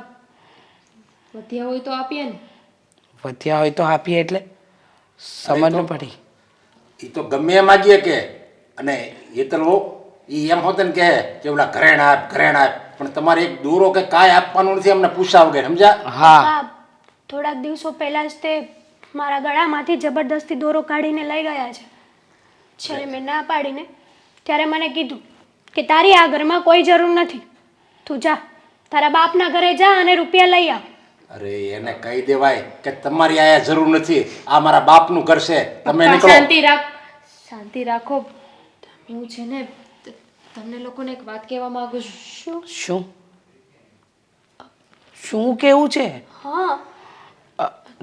વધ્યા હોય તો આપીએ ને. વધ્યા હોય તો આપીએ એટલે સમજ ન પડી. એ તો ગમે એ માગીએ કે, અને એ તો એ એમ હોત ને કે ઓલા ઘરેણા આપ, ઘરેણા આપ, પણ તમારે એક દોરો કે કાંઈ આપવાનું નથી અમને પૂછ્યા વગર, સમજ્યા? હા, પપ્પા, થોડાક દિવસો પહેલા જ તે મારા ગળામાંથી જબરદસ્તી દોરો કાઢીને લઈ ગયા છે. જ્યારે મેં ના પાડીને ત્યારે મને કીધું કે તારી આ ઘરમાં કોઈ જરૂર નથી, તું જા તારા બાપના ઘરે જા અને રૂપિયા લઈ આવ. અરે એને કહી દેવાય કે તમારી આયા જરૂર નથી, આ મારા બાપનું ઘર છે, તમે પપ્પા, નીકળો. શાંતિ રાખો. હું છે ને તમને લોકોને એક વાત કહેવા માંગુ છું. શું શું કેવું છે? હા,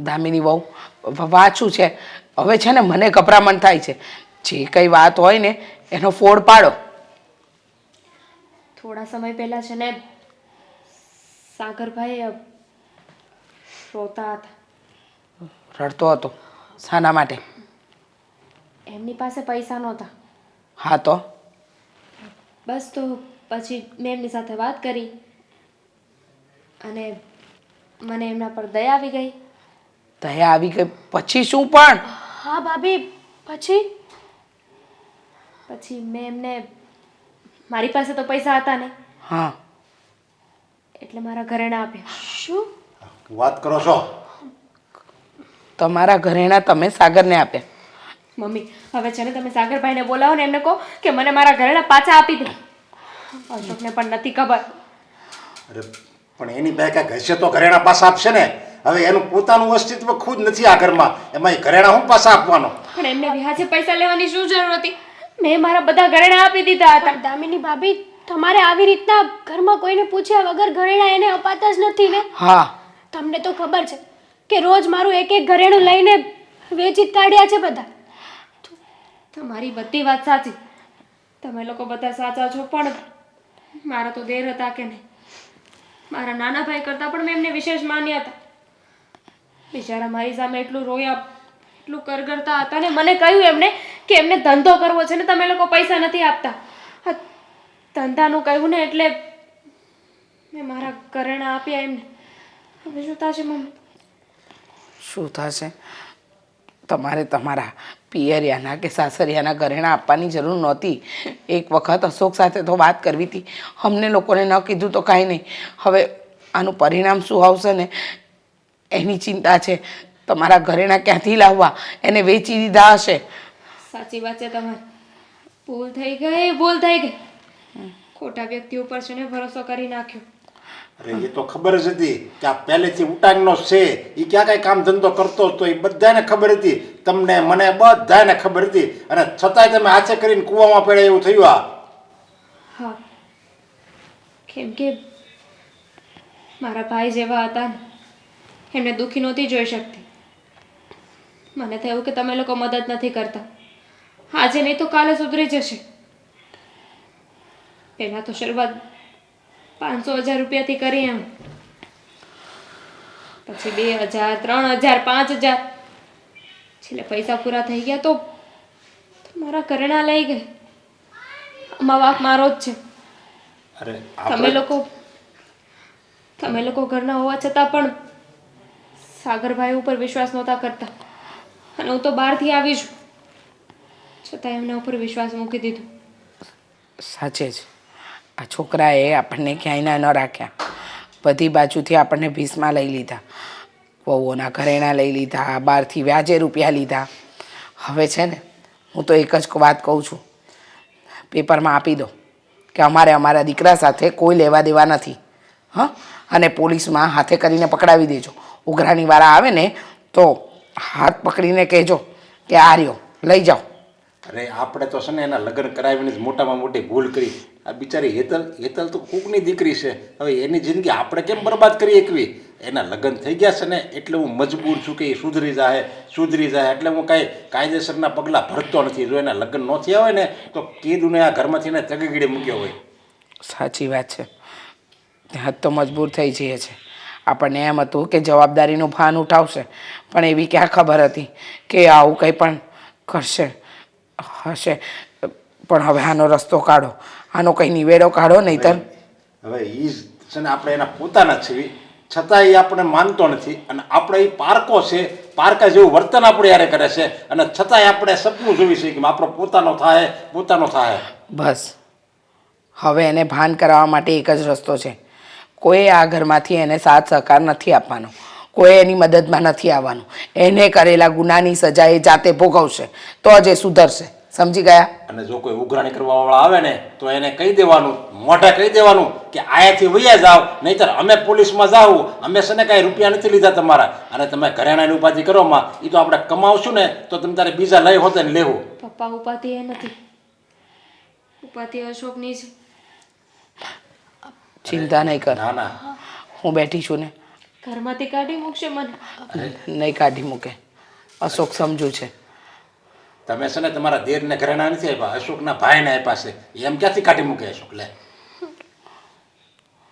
દામિની બહુ વાંચું છે હવે છે ને મને ગભરામણ થાય છે. જે કંઈ વાત હોય ને એનો ફોડ પાડો. થોડા સમય પહેલા છે ને સાગરભાઈ રોતા હતા. રડતો હતો? શાના માટે? એમની પાસે પૈસા નહોતા. હા તો? બસ તો પછી મેં એમની સાથે વાત કરી અને મને એમના પર દયા આવી ગઈ. દયા આવી ગઈ પછી શું પણ? હા ભાભી, પછી પછી મેં એમને, મારી પાસે તો પૈસા હતા નહીં, હા, એટલે મારા ઘરેણાં આપ્યા. શું? વાત કરો છો? તમારા ઘરેણા તમે સાગરને આપ્યા? મમ્મી, હવે છે ને તમે સાગરભાઈને બોલાવો ને એમને કહો કે મને મારા ઘરેણાં પાછા આપી દે. અશોકને પણ નથી ખબર. અરે પણ એની બે કાંઈક હશે તો ઘરેણા પાછા આપશે ને. હવે એનું પોતાનું અસ્તિત્વ ખુદ નથી આ ઘરમાં, એમાં એ ઘરેણા હું પાછા આપવાનો? પણ એમને વ્યાજે પૈસા લેવાની શું જરૂર હતી? મેં મારા બધા ઘરેણાં આપી દીધા હતા. પણ દામિની ભાભી, તમારે આવી રીતના ઘરમાં કોઈને પૂછ્યા વગર ઘરેણા એને અપાતા જ નથી ને. હા, તમને તો ખબર છે કે રોજ મારું એક એક ઘરેણું લઈને વેચી જ કાઢ્યા છે બધા. તમારી બધી વાત સાચી, તમે લોકો બધા સાચા છો, પણ મારા તો દેર હતા કે નહીં. મારા નાના ભાઈ કરતાં પણ મેં એમને વિશેષ માન્યા હતા. બિચારા મારી સામે એટલું રોયા, એટલું કરગરતા હતા ને મને કહ્યું એમને કે એમને ધંધો કરવો છે ને તમે લોકો પૈસા નથી આપતા. આ ધંધાનું કહ્યું ને એટલે મેં મારા ઘરેણાં આપ્યા એમને. હવે શું થશે મમ્મી? શું થશે? તમારે તમારા પિયરિયાના કે સાસરિયાના ઘરેણાં આપવાની જરૂર નહોતી. એક વખત અશોક સાથે તો વાત કરવી હતી. અમને લોકોને ન કીધું તો કાંઈ નહીં. હવે આનું પરિણામ શું આવશે ને એની ચિંતા છે. તમારા ઘરેણાં ક્યાંથી લાવવા? એને વેચી દીધા હશે. સાચી વાત છે તમારી. ભૂલ થઈ ગઈ. ખોટા વ્યક્તિ ઉપર છે ને ભરોસો કરી નાખ્યો. અરે એ તો ખબર જ હતી કે આ પહેલેથી ઉટાંગનો છે, એ ક્યાં કાંઈ કામ ધંધો કરતો હતો, એ બધાને ખબર હતી. તમને મને બધાને ખબર હતી, અને છતાંય તમે હાથે કરીને કૂવામાં પડે એવું થયું. હા, કેમ કે મારા ભાઈ જેવા હતા ને એમને દુઃખી નહોતી જોઈ શકતી. મને થયું કે તમે લોકો મદદ નથી કરતા. આજે નહીં તો કાલે સુધરી જશે. પહેલાં તો શરૂઆત 500,000 રૂપિયાથી કરી એમ, પછી 2,000, 3,000, 5,000. છેલ્લે પૈસા પૂરા થઈ ગયા તો મારા ઘરેણાં લઈ ગઈ. આમાં વાંક મારો જ છે. અરે તમે લોકો ઘરના હોવા છતાં પણ સાગરભાઈ ઉપર વિશ્વાસ નહોતા કરતા, અને હું તો બહારથી આવી છું છતાં એમના ઉપર વિશ્વાસ મૂકી દીધો. સાચે જ આ છોકરાએ આપણને ક્યાંય ન રાખ્યા. બધી બાજુથી આપણને ભીસમાં લઈ લીધા. વહુઓના ઘરેણાં લઈ લીધા, બહારથી વ્યાજે રૂપિયા લીધા. હવે છે ને હું તો એક જ વાત કહું છું, પેપરમાં આપી દો કે અમારા દીકરા સાથે કોઈ લેવા દેવા નથી. હા, અને પોલીસમાં હાથે કરીને પકડાવી દેજો. ઉઘરાણીવાળા આવે ને તો હાથ પકડીને કહેજો કે આ રહ્યો લઈ જાઓ. અરે આપણે તો છે ને એના લગ્ન કરાવીને જ મોટામાં મોટી ભૂલ કરી. આ બિચારી હેતલ તો કોકની દીકરી છે. હવે એની જિંદગી આપણે કેમ બરબાદ કરી એકવી? એના લગ્ન થઈ ગયા છે ને એટલે હું મજબૂર છું કે એ સુધરી જાય. એટલે હું કાંઈ કાયદેસરના પગલાં ભરતો નથી. જો એના લગ્ન ન થયા હોય ને તો કીધું ને આ ઘરમાંથી એને તગીડી મૂક્યો હોય. સાચી વાત છે. ત્યાં તો મજબૂર થઈ જઈએ છે. આપણને એમ હતું કે જવાબદારીનું ભાન ઉઠાવશે, પણ એવી ક્યાં ખબર હતી કે આવું કંઈ પણ હશે. પણ હવે આનો રસ્તો કાઢો, આનો કંઈ નિવેડો કાઢો, નહીંતર હવે એ જ છે ને આપણે એના પોતાના છીએ, છતાં એ આપણે માનતો નથી. અને આપણે એ પારકો છે, પારકા જેવું વર્તન આપણે યારે કરે છે, અને છતાંય આપણે સપનું જોવી છે કે આપણો પોતાનો થાય. બસ હવે એને ભાન કરાવવા માટે એક જ રસ્તો છે. કોઈ આ ઘરમાંથી એને સાથ સહકાર નથી આપવાનો. કોઈ એની મદદમાં નથી આવવાનું. એને કરેલા ગુનાની સજા એ જાતે ભોગવશે તો જ એ સુધરશે. સમજી ગયા? અને જો કોઈ ઉઘરાણી કરવાવાળા આવે ને તો એને કહી દેવાનું, મોઢે કહી દેવાનું કે આયાથી વૈયા જાઓ, નહીંતર અમે પોલીસમાં જાવું. અમે છે ને કાંઈ રૂપિયા નથી લીધા તમારા, અને તમે ઘરેણાની ઉપાધિ કરો માં, એ તો આપણે કમાવશું ને તો તમે તારે બીજા લઈ હોતે ને લેવું. પપ્પા, ઉપાધિ એ નથી, ઉપાધિ અશોકની છે. ચિંતા નહીં કર, ના હું બેઠી છું ને. ઘરમાંથી કાઢી મૂકશે મને? નહીં કાઢી મૂકે. અશોક સમજુ છે. તમે છે ને તમારા દેરને ઘરેણા નથી આપ્યા, અશોકના ભાઈને આપ્યા છે. એમ ક્યાંથી કાઢી મૂકે અશોક? લે